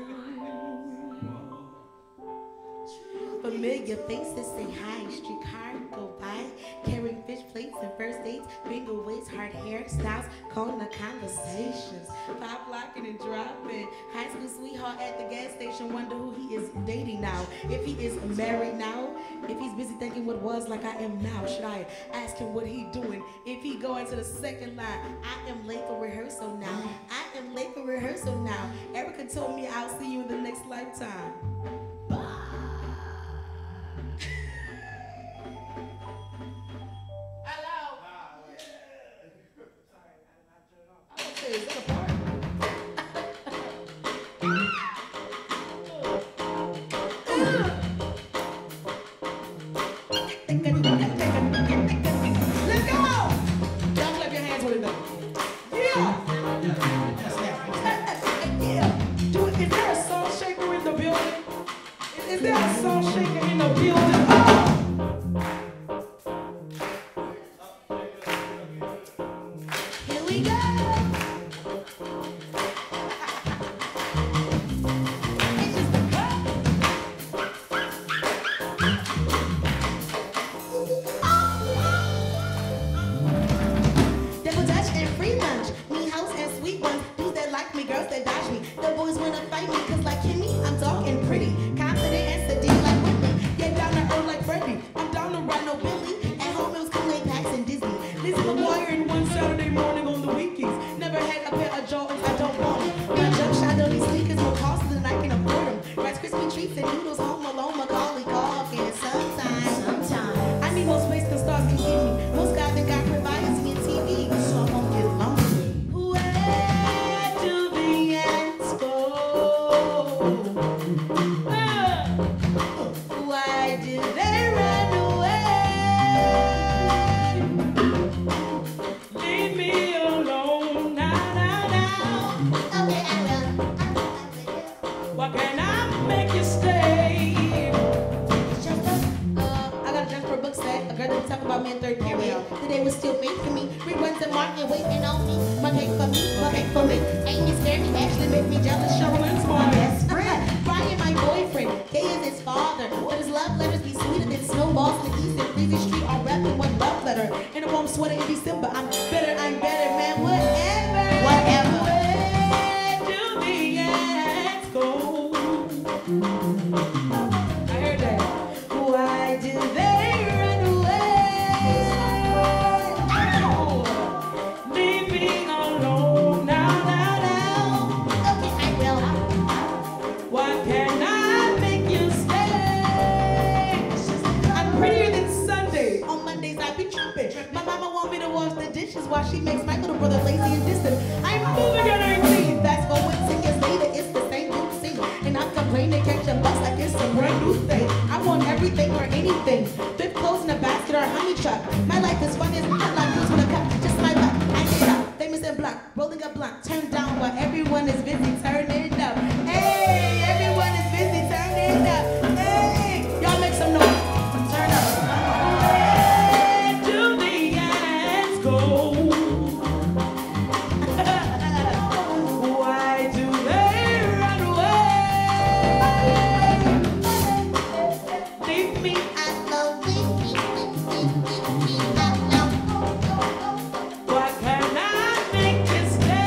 Familiar faces say hi, streetcar go by, carrying fish plates and first dates, finger waves, hard hairstyles, corner conversations, Pop locking and dropping. High school sweetheart at the gas station. Wonder who he is dating now. If he is married now. If he's busy thinking what was like I am now. Should I ask him what he doing? If he go into the second line. I am late for rehearsal now. I am late for rehearsal now. Erica told me I'll see you in the next lifetime. Hello. Okay, is that a part? Let's go! Y'all clap your hands with it though. Yeah! Yeah! Do it. Is there a song shaker in the building? Is there a song shaker in the building? Oh! Here we go! It's just a cut. double dutch and free lunch. Me house and sweet ones. Dudes that like me, girls that dodge me. The boys wanna fight me, cause like Kimmy, I'm dark and pretty. Confident and sedate like Whitney. Yeah, down to earth like Freddie. I'm down to ride no Billy. At home it was Kool-Aid packs and Disney. Listen to Wire in one Saturday morning on the weekends. Never had a pair of Jordans, I don't want them. My jump shot on these sneakers more costly than I can afford them. Rice Krispie treats and noodles, home alone, Macaulay Culkin. Sometimes I need more space than stars can give me. most guys think God provides me a TV, so I won't get lonely. Where do the ants go? Why do they run away? Leave me alone now. Okay, I will. Why can't I make you stay? It's just I got a junk for a book set. A girl that talk about me in third period. Today was still made for me. Reruns the market waiting on me. My cake for me, my cake for me. Ain't you scared me? Actually make me jealous. Sherilyn's My mine. best friend, Brian, my boyfriend. Gay is his father. But his love letters be sweeter than snowballs in the east and freezing street. All wrapped in one love letter. In a warm sweater in December. I'm better, man. Whatever. Whatever. Where do the ants go? I heard that. Why do they run away? Oh, leave me alone now. Okay, I will. Why can't I make you stay? I'm prettier than Sunday. On Mondays I be tripping. My mama want me to wash the dishes while she makes my little brother lazy and distant. I'm moving at 19. Fast forward 10 years later, it's the same new scene. And I'm complaining, catch a bus like it's a brand new thing. I want everything or anything. Thrift clothes in a basket or a honey truck. My life is fun, it's not like this with a cup. Just my luck, I get up. Famous and black, rolling a blunt, turned down while everyone is busy, turn it up. Hey, everyone is busy, turn it up. Hey, y'all make some noise. Turn up. Where do the ants go? Why do they run away? Leave me. I know, I know. Why can't I make you stay?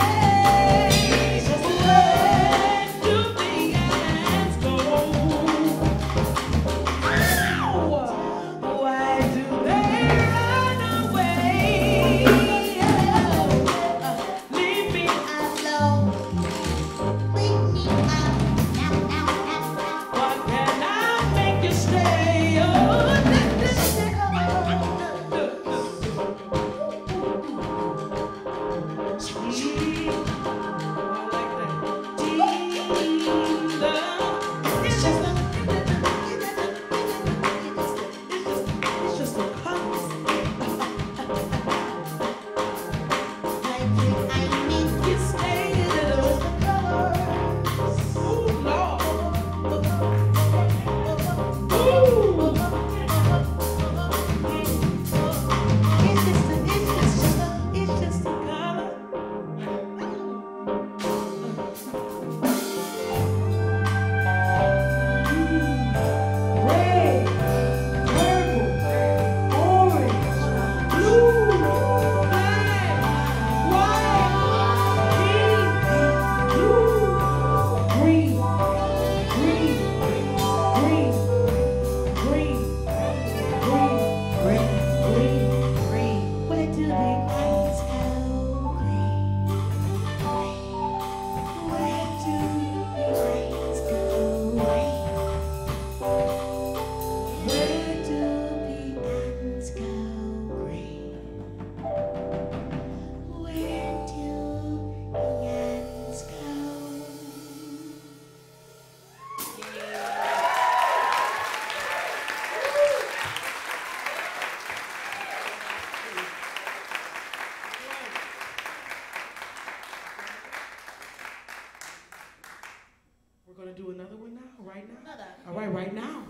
do another one now? Right now? Another. All right, right now.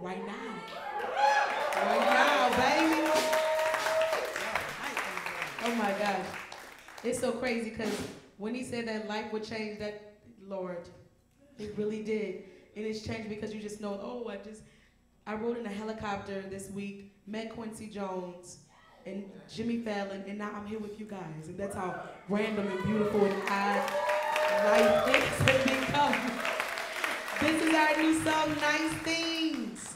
Right now. Right now, baby. Oh my gosh. It's so crazy because when he said that life would change, that, Lord, it really did. And it's changed because you just know, oh, I rode in a helicopter this week, met Quincy Jones and Jimmy Fallon, and now I'm here with you guys. And that's how random and beautiful and odd life has become. This is our new song, Nice Things.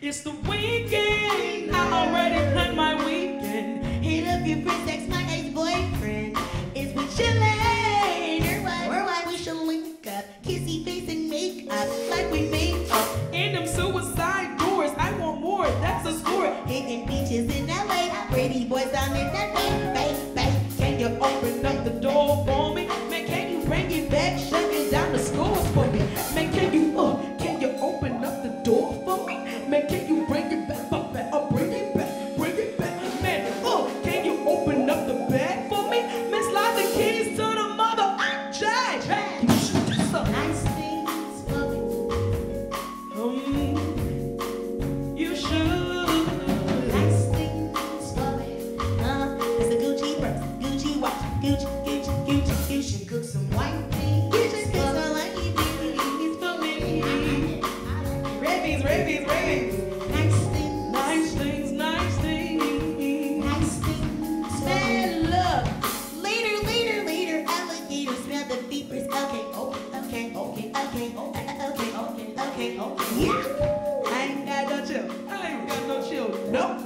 It's the weekend. I already planned my weekend. Hit up your friends, text my ex-boyfriend. It's we chillin'. Or why we should link up. Kissy face and make up like we made up. And them suicide doors. I want more. That's a score. Hitting beaches in LA. Pretty boys down in that bay. Can you open up the door for me? Man, can you bring it back? Shut it down the scores for me. Man, can you open up the door for me? Man, can you bring it back? Bring it back. Man, can you open up the bag for me? Man, slide the keys to the mother. Jack. You should do some nice things for me. You should. Nice things for me. It's a Gucci purse, Gucci watch, Gucci. You should cook some white things. You should cook some white things for me. Red beans. Nice things. Man, look. Later. Alligator smell the beepers. Okay. Yeah. I ain't got no chill. Nope.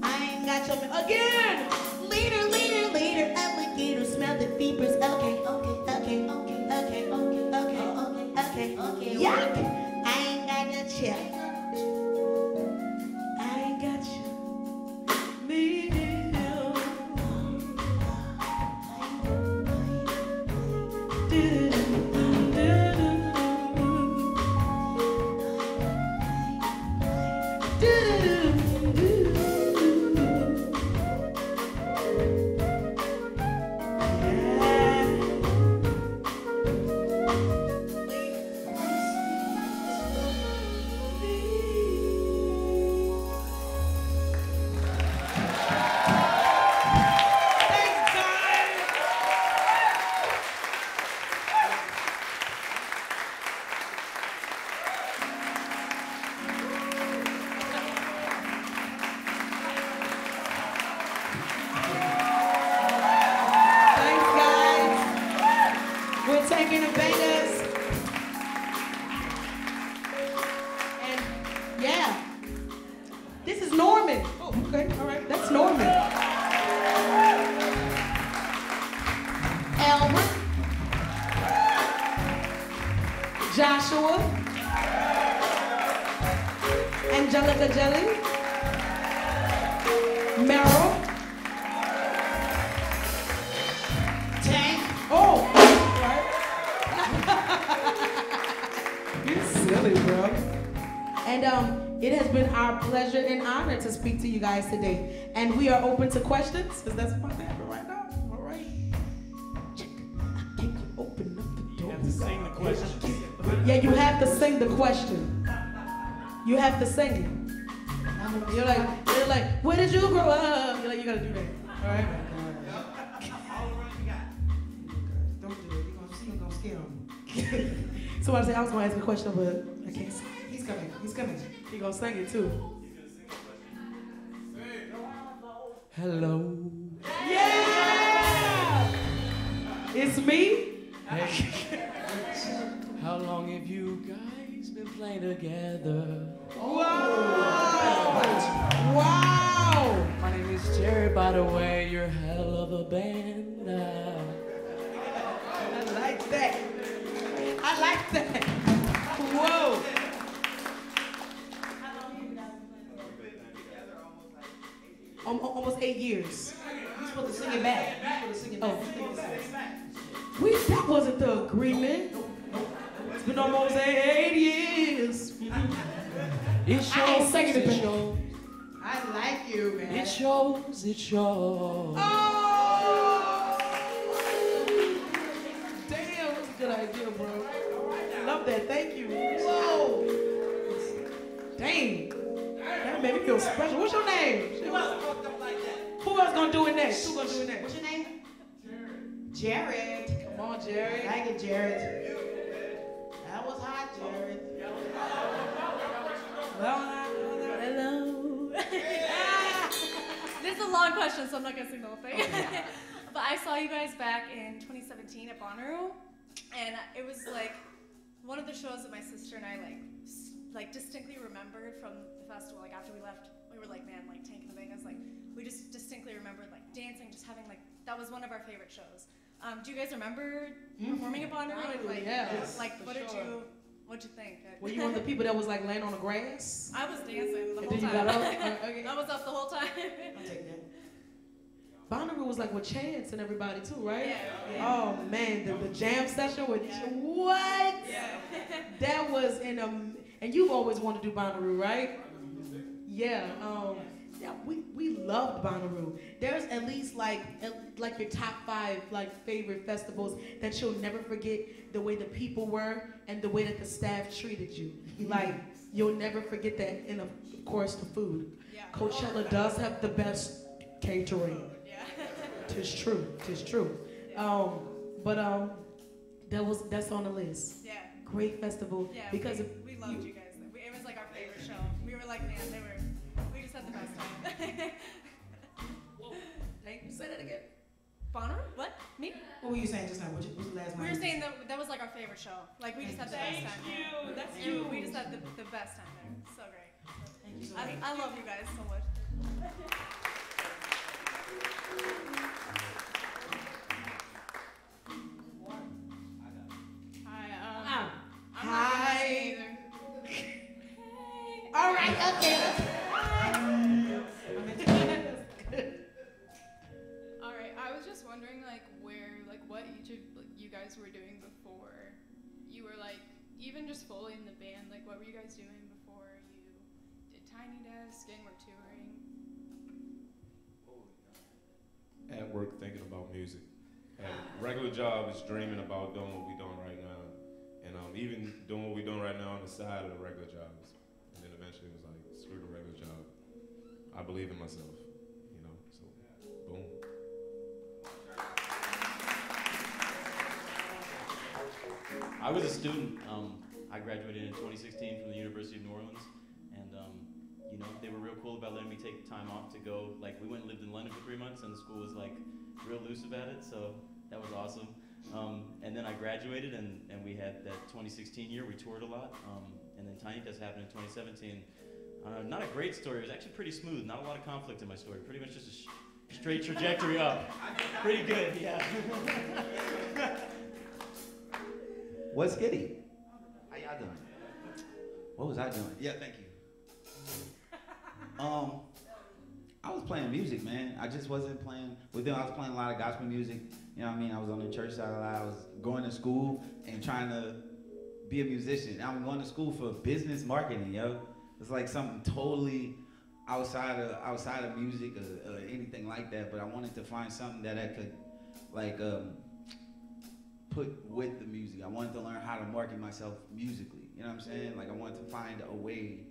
I ain't got your again. Later. Alligator smell the beepers. Okay. Yeah. I ain't got no chill. I ain't got you. Me now. We're taking the Bangas. And yeah, this is Norman. Oh, okay, all right, that's Norman. Elmer, Joshua, Angelica Jelly, Meryl, Tank, our pleasure and honor to speak to you guys today. And we are open to questions, because that's what's happening right now. All right. Check. Can you open up the door? You have to sing the question. Yeah, you have to sing the question. You have to sing it. You're like, where did you grow up? You're like, you gotta do that. All right? Don't do it. You're gonna scare him. Somebody said I was gonna ask a question, but I can't sing. He's coming. He's coming. He gonna sing it too. Hello. Yeah! It's me. Hey. How long have you guys been playing together? Wow! Wow! My name is Jerry, by the way. You're hell of a band. I like that. I like that. Whoa! Almost 8 years. You're supposed to sing it back. You're supposed to sing it back. That wasn't the agreement. It's been almost 8 years. It shows, I ain't singing it it back. shows. I like you, man. It shows, it shows. Oh! Damn, that's a good idea, bro. Love that. Thank you. Whoa! Dang. That made me feel special. What's your name? Who else gonna do it next? Who gonna do it next? What's your name? Jared. Come on, Jerry. I like it, Jared. That was hot, Jared. Hello. This is a long question, so I'm not gonna sing the whole thing. But I saw you guys back in 2017 at Bonnaroo, and it was like one of the shows that my sister and I like distinctly remembered from the festival. Like after we left, we were like, man, like Tank and the Bangas, like we just distinctly remembered like dancing, just having like that was one of our favorite shows. Do you guys remember performing at Bonnaroo? And, like, Yes, like for what'd sure. you think? Were you one of the people that was like laying on the grass? I was dancing the And whole then you time. got up? Okay. I was up the whole time. I'll take that. Bonnaroo was like with Chance and everybody too, right? Yeah. Oh man, the jam session with what? Yeah. That was and you've always wanted to do Bonnaroo, right? Yeah. Yeah, we loved Bonnaroo. There's at least like your top 5 like favorite festivals that you'll never forget, the way the people were and the way that the staff treated you. Like you'll never forget that, and of course the food. Yeah. Coachella does have the best catering. Yeah. Tis true. That's on the list. Yeah. Great festival. Yeah. Because we loved you guys. It was like our favorite show. We were like, man, we just had the best time. Thank you. Say that again. Bonnaroo? What? Me? What were you saying just now? What's the last We line? were saying that was like our favorite show. Like we just had the best time. That's We just had the best time there. So great. Thank you so much. I love you guys so much. Hi. All right. Okay. All right, I was just wondering, what each of you guys were doing before you were even just fully in the band. Like, what were you guys doing before you did Tiny Desk and were touring? At work, thinking about music. At regular job is dreaming about doing what we're doing right now, and even doing what we're doing right now on the side of the regular jobs. And then eventually it was like, screw the regular job. I believe in myself, So, boom. I was a student. I graduated in 2016 from the University of New Orleans, and they were real cool about letting me take time off to go. Like, we went and lived in London for 3 months, and the school was real loose about it, so that was awesome. And then I graduated, and we had that 2016 year. We toured a lot, and then Tiny Desk happened in 2017. Not a great story. It was actually pretty smooth. Not a lot of conflict in my story. Pretty much just a straight trajectory up. Pretty good, yeah. What's Giddy? How y'all doing? What was I doing? Yeah, thank you. I was playing music, man. I just wasn't playing with them. I was playing a lot of gospel music. You know what I mean? I was on the church side a lot. I was going to school and trying to be a musician. I'm going to school for business marketing, yo. It's like something totally outside of music or anything like that. But I wanted to find something that I could like put with the music. I wanted to learn how to market myself musically. You know what I'm saying? Like I wanted to find a way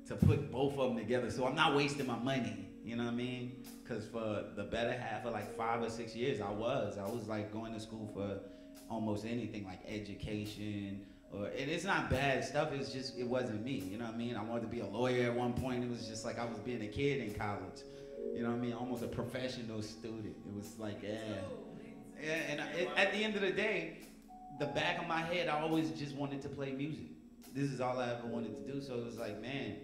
to put both of them together so I'm not wasting my money. You know what I mean? Because for the better half of like 5 or 6 years, I was like going to school for almost anything like education, and it's not bad stuff, it's just, it wasn't me, you know what I mean? I wanted to be a lawyer at one point. It was just like I was being a kid in college, you know what I mean? Almost a professional student. It was like, and at the end of the day, the back of my head, I always just wanted to play music. This is all I ever wanted to do, so it was like, man,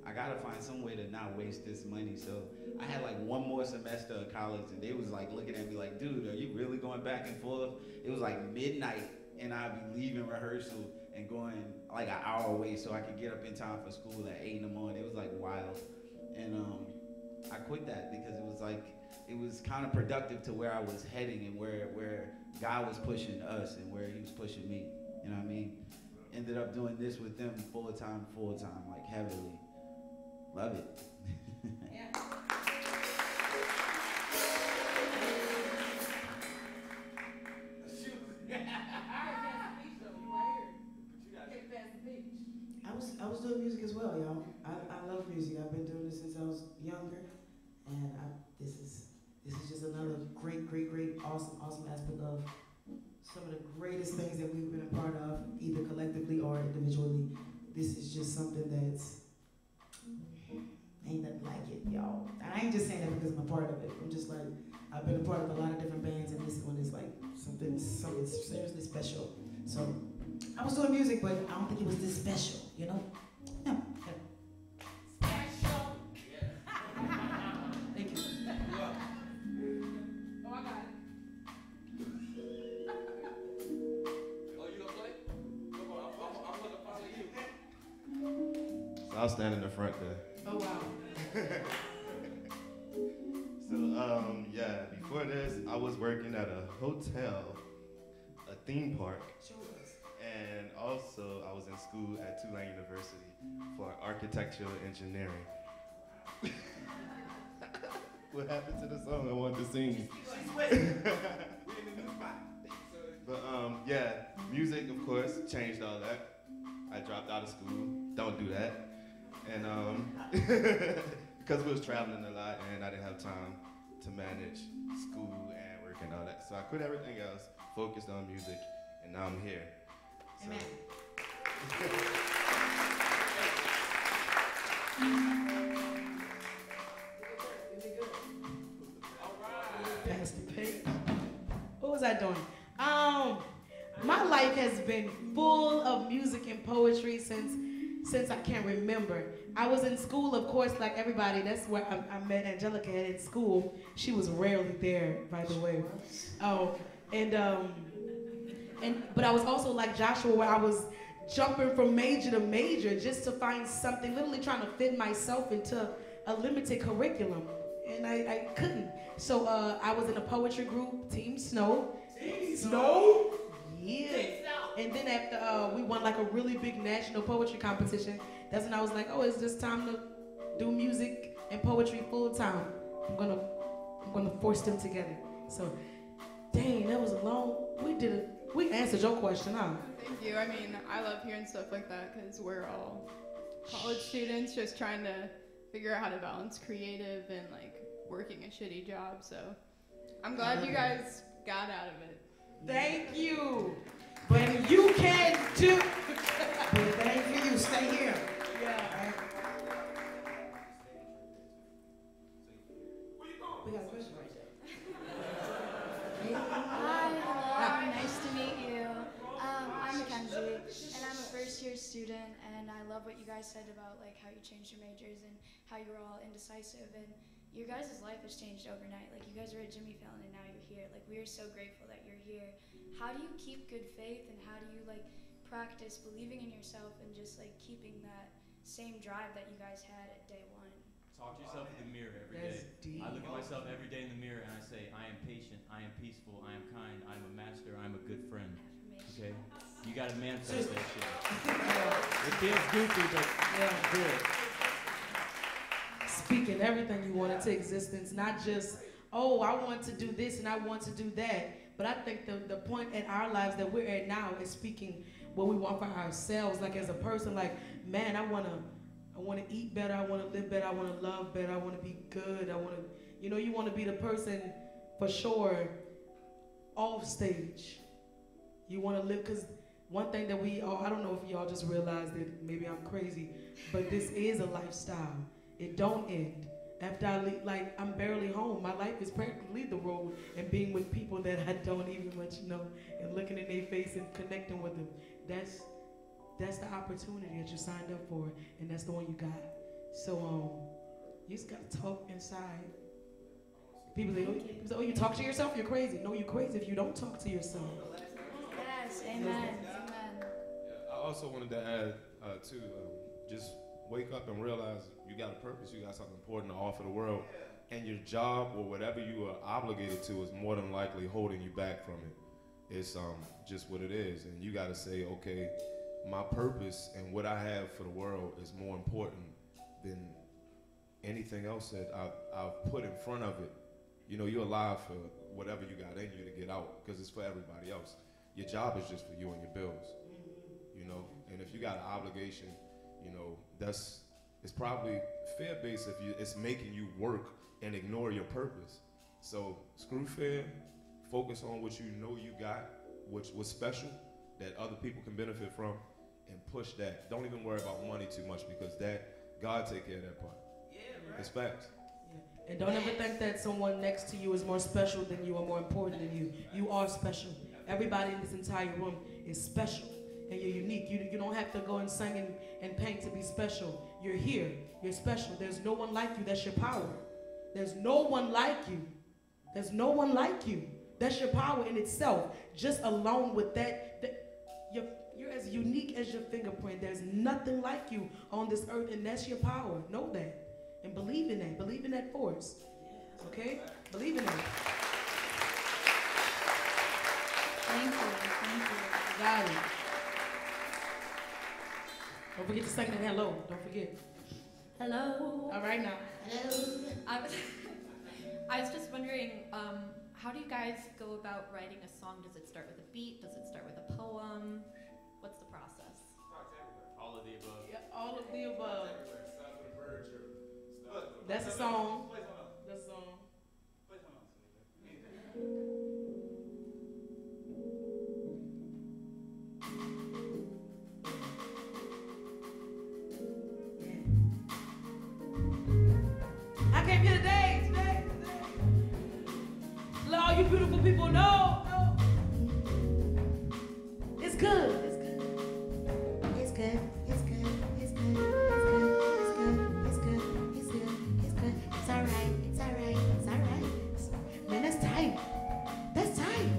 I gotta find some way to not waste this money. So I had like one more semester of college, and they was like looking at me like, dude, are you really going back and forth? It was like midnight, and I'd be leaving rehearsal and going like an hour away so I could get up in time for school at 8 in the morning. It was like wild. And I quit that because it was like, it was counterproductive to where I was heading and where God was pushing us and where he was pushing me, you know what I mean? Ended up doing this with them full time, like heavily. Love it. Yeah. I was doing music as well, y'all. I love music. I've been doing this since I was younger, and this is just another great, awesome aspect of some of the greatest things that we've been a part of, either collectively or individually. This is just something that's ain't nothing like it, y'all. And I ain't just saying that because I'm a part of it. I'm just like, I've been a part of a lot of different bands, and this one is like something seriously special. So I was doing music, but I don't think it was this special, you know? No. Special. Thank you. Oh, I got it. Oh, you gonna play? Come on, I'm gonna follow you. So I'll stand in the front there. Oh, wow. So, yeah, before this, I was working at a hotel, a theme park, and also I was in school at Tulane University for architectural engineering. What happened to the song I wanted to sing? But yeah, music, of course, changed all that. I dropped out of school. Don't do that. And because we was traveling a lot and I didn't have time to manage school and work and all that. So I quit everything else, focused on music, and now I'm here. So. Amen. Pastor Pete. What was I doing? My life has been full of music and poetry since I can remember. I was in school, of course, like everybody. That's where I met Angelica in school. She was rarely there, by the way. Oh, but I was also like Joshua, where I was jumping from major to major just to find something, literally trying to fit myself into a limited curriculum, and I couldn't. So I was in a poetry group, Team Snow. Snow? Yeah. And then after we won like a really big national poetry competition, that's when I was like, oh, it's just time to do music and poetry full time. I'm gonna force them together. So, dang, that was a long. We answered your question, huh? Thank you. I mean, I love hearing stuff like that because we're all college students just trying to figure out how to balance creative and like working a shitty job. So, I'm glad you guys got out of it. Thank you. But you can too. But if that ain't for you, stay here. Yeah. We got a question right there. Hi, hello, nice to meet you. I'm Mackenzie, and I'm a first-year student, and I love what you guys said about like how you changed your majors and how you were all indecisive, and your guys' life has changed overnight. Like, you guys were at Jimmy Fallon, and now you're here. Like, we are so grateful that you're here. How do you keep good faith, and how do you like practice believing in yourself and just like keeping that same drive that you guys had at day one? Talk to yourself in the mirror every day. Deep. I look at myself every day in the mirror and I say, I am patient, I am peaceful, I am kind, I am a master, I am a good friend. Okay? You gotta manifest that shit. It feels goofy, but yeah, do it. speaking everything you want into existence, not just, oh, I want to do this and I want to do that. But I think the point in our lives that we're at now is speaking what we want for ourselves, like as a person, like, man, I wanna eat better, I wanna live better, I wanna love better, I wanna be good, you wanna be the person for sure off stage. You wanna live, because one thing that I don't know if y'all just realized that maybe I'm crazy, but this is a lifestyle. It don't end. After I leave, like, I'm barely home. My life is practically the road and being with people that I don't even much know and looking in their face and connecting with them. That's the opportunity that you signed up for, and that's the one you got. So you just gotta talk inside. People say, oh, you talk to yourself, you're crazy. No, you're crazy if you don't talk to yourself. Yes, amen, amen. I also wanted to add, too, just wake up and realize you got a purpose, you got something important to offer the world, and your job or whatever you are obligated to is more than likely holding you back from it. It's just what it is, and you got to say, okay, my purpose and what I have for the world is more important than anything else that I've put in front of it. You know, you're alive for whatever you got in you to get out, because it's for everybody else. Your job is just for you and your bills, you know, and if you got an obligation, you know, it's probably fear-based if it's making you work and ignore your purpose. So screw fear, focus on what you know you got, what's special, that other people can benefit from, and push that. Don't even worry about money too much, because God take care of that part. Yeah, right. It's facts. Yeah. And don't ever think that someone next to you is more special than you or more important than you. You are special. Everybody in this entire room is special. And you're unique. You don't have to go and sing and paint to be special. You're here. You're special. There's no one like you. That's your power. There's no one like you. There's no one like you. That's your power in itself. Just alone with that, you're as unique as your fingerprint. There's nothing like you on this earth, and that's your power. Know that. And believe in that. Believe in that force. Okay? Believe in that. Thank you. Thank you. Got it. Don't forget to sing that hello. Don't forget. Hello. All right now. Hello. I was just wondering, how do you guys go about writing a song? Does it start with a beat? Does it start with a poem? What's the process? All of the above. Yeah, all of the above. That's a song. That's a song. I came here today. Let all you beautiful people know. It's good. It's good. It's good. It's good. It's good. It's good. It's good. It's good. It's good. It's alright. It's alright. It's alright. Man, that's tight. That's tight.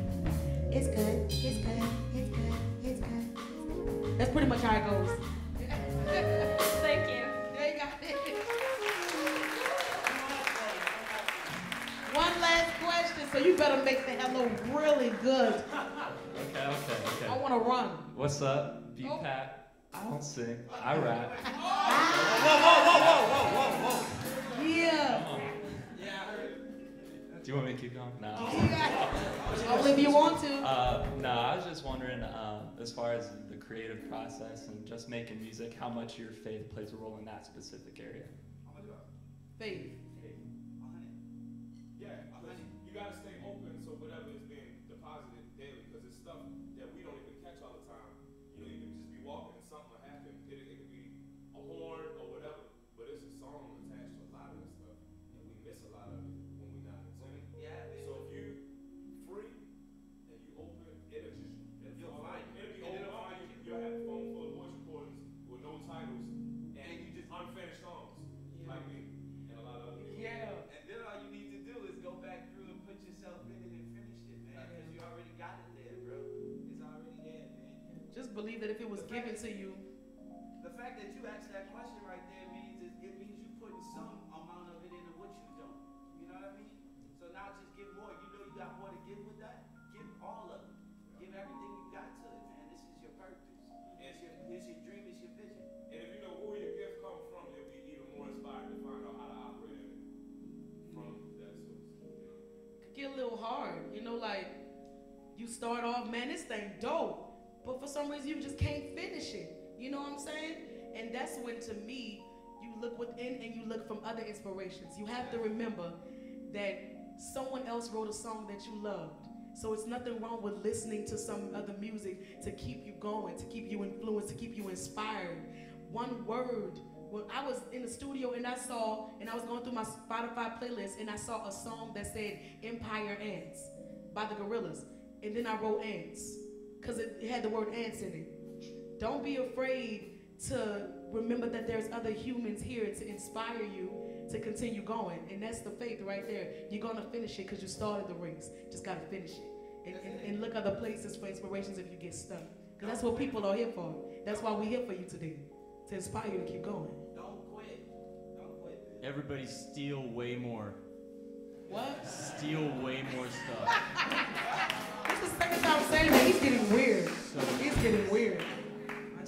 It's good. It's good. It's good. It's good. That's pretty much how it goes. Thank you. There you got it. One last question, so you better make the hello really good. Okay. I want to run. What's up? Be Pat. I don't sing. I rap. Whoa. Yeah. Do you want me to keep going? No. Only if you want to. No, I was just wondering, as far as the creative process and just making music, how much your faith plays a role in that specific area. Faith. Yeah, you got to stay open so whatever is being deposited daily, because it's stuff that we don't even catch all the time. You know, you can just be walking and something will happen. It could be a horn or whatever, but it's a song attached to a lot of this stuff, and we miss a lot of it when we're not intending. Yeah. So if you free and you open, you'll find it. You'll have a phone full of voice recordings with no titles and you just unfinished songs, like me and a lot of other people. Yeah. And then all you need to do is go back through and put yourself in it and finish it, man. Because you already got it there, bro. It's already there, man. Just believe that if it was given to you. The fact that you asked that question right there means it means you putting some amount of it into what you don't. You know what I mean? So now just give more. You know you got more to give with that? Give all of it. Give everything you got to it, man. This is your purpose. It's your dream, it's your vision. And if you know who your gift comes from, you'll be even more inspired to find out how to operate little hard, you know, like you start off, man, this thing dope, but for some reason you just can't finish it. You know what I'm saying? And that's when, to me, you look within and you look from other inspirations. You have to remember that someone else wrote a song that you loved. So it's nothing wrong with listening to some other music to keep you going, to keep you influenced, to keep you inspired. One word. When I was in the studio and I was going through my Spotify playlist and I saw a song that said Empire Ants by the Gorillas. And then I wrote ants because it had the word ants in it. Don't be afraid to remember that there's other humans here to inspire you to continue going. And that's the faith right there. You're going to finish it because you started the race. Just got to finish it. And look other places for inspirations if you get stuck. Because that's what people are here for. That's why we're here for you today. To inspire you to keep going. Don't quit. Don't quit. Everybody steal way more. What? Steal way more stuff. This is the second time saying that. He's getting weird. He's getting weird.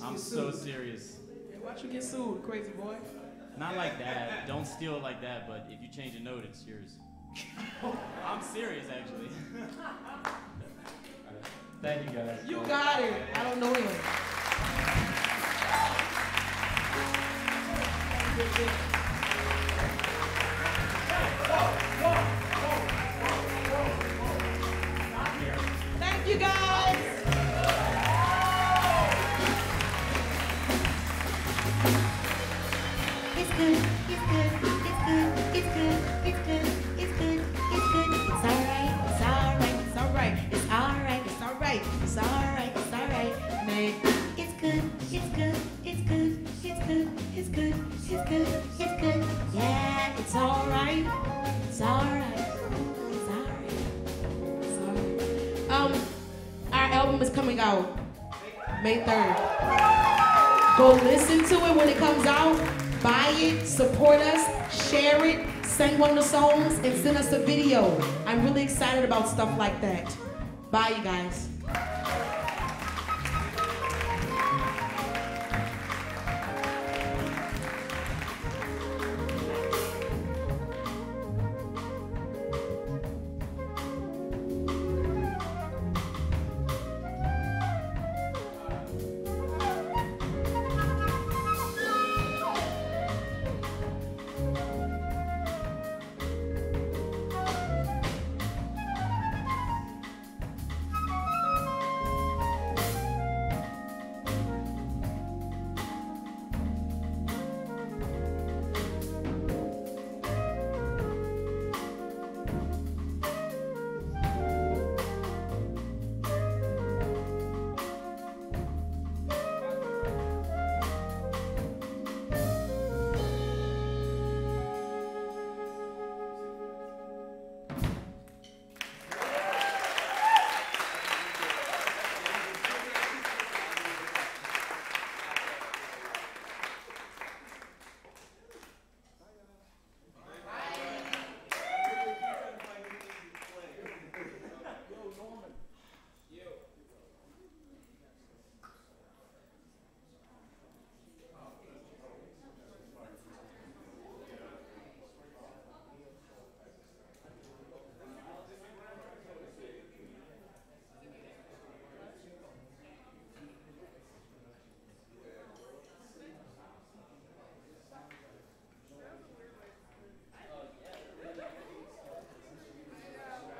I'm so serious. Yeah, watch you get sued, crazy boy. Not like that. Don't steal it like that, but if you change a note, it's yours. I'm serious, actually. Thank you, guys. You got it. I don't know him. Thank you, guys. It's good, it's good, it's good, it's good, it's good, it's good, it's good. It's alright, it's alright, it's alright, it's alright, it's alright, it's alright, it's alright, man. It's good, it's good, it's good, it's good, it's good, it's good, it's good. Yeah, it's alright, it's alright, it's alright, it's alright. Our album is coming out May 3rd. Go listen to it when it comes out. Buy it, support us, share it, sing one of the songs, and send us a video. I'm really excited about stuff like that. Bye, you guys.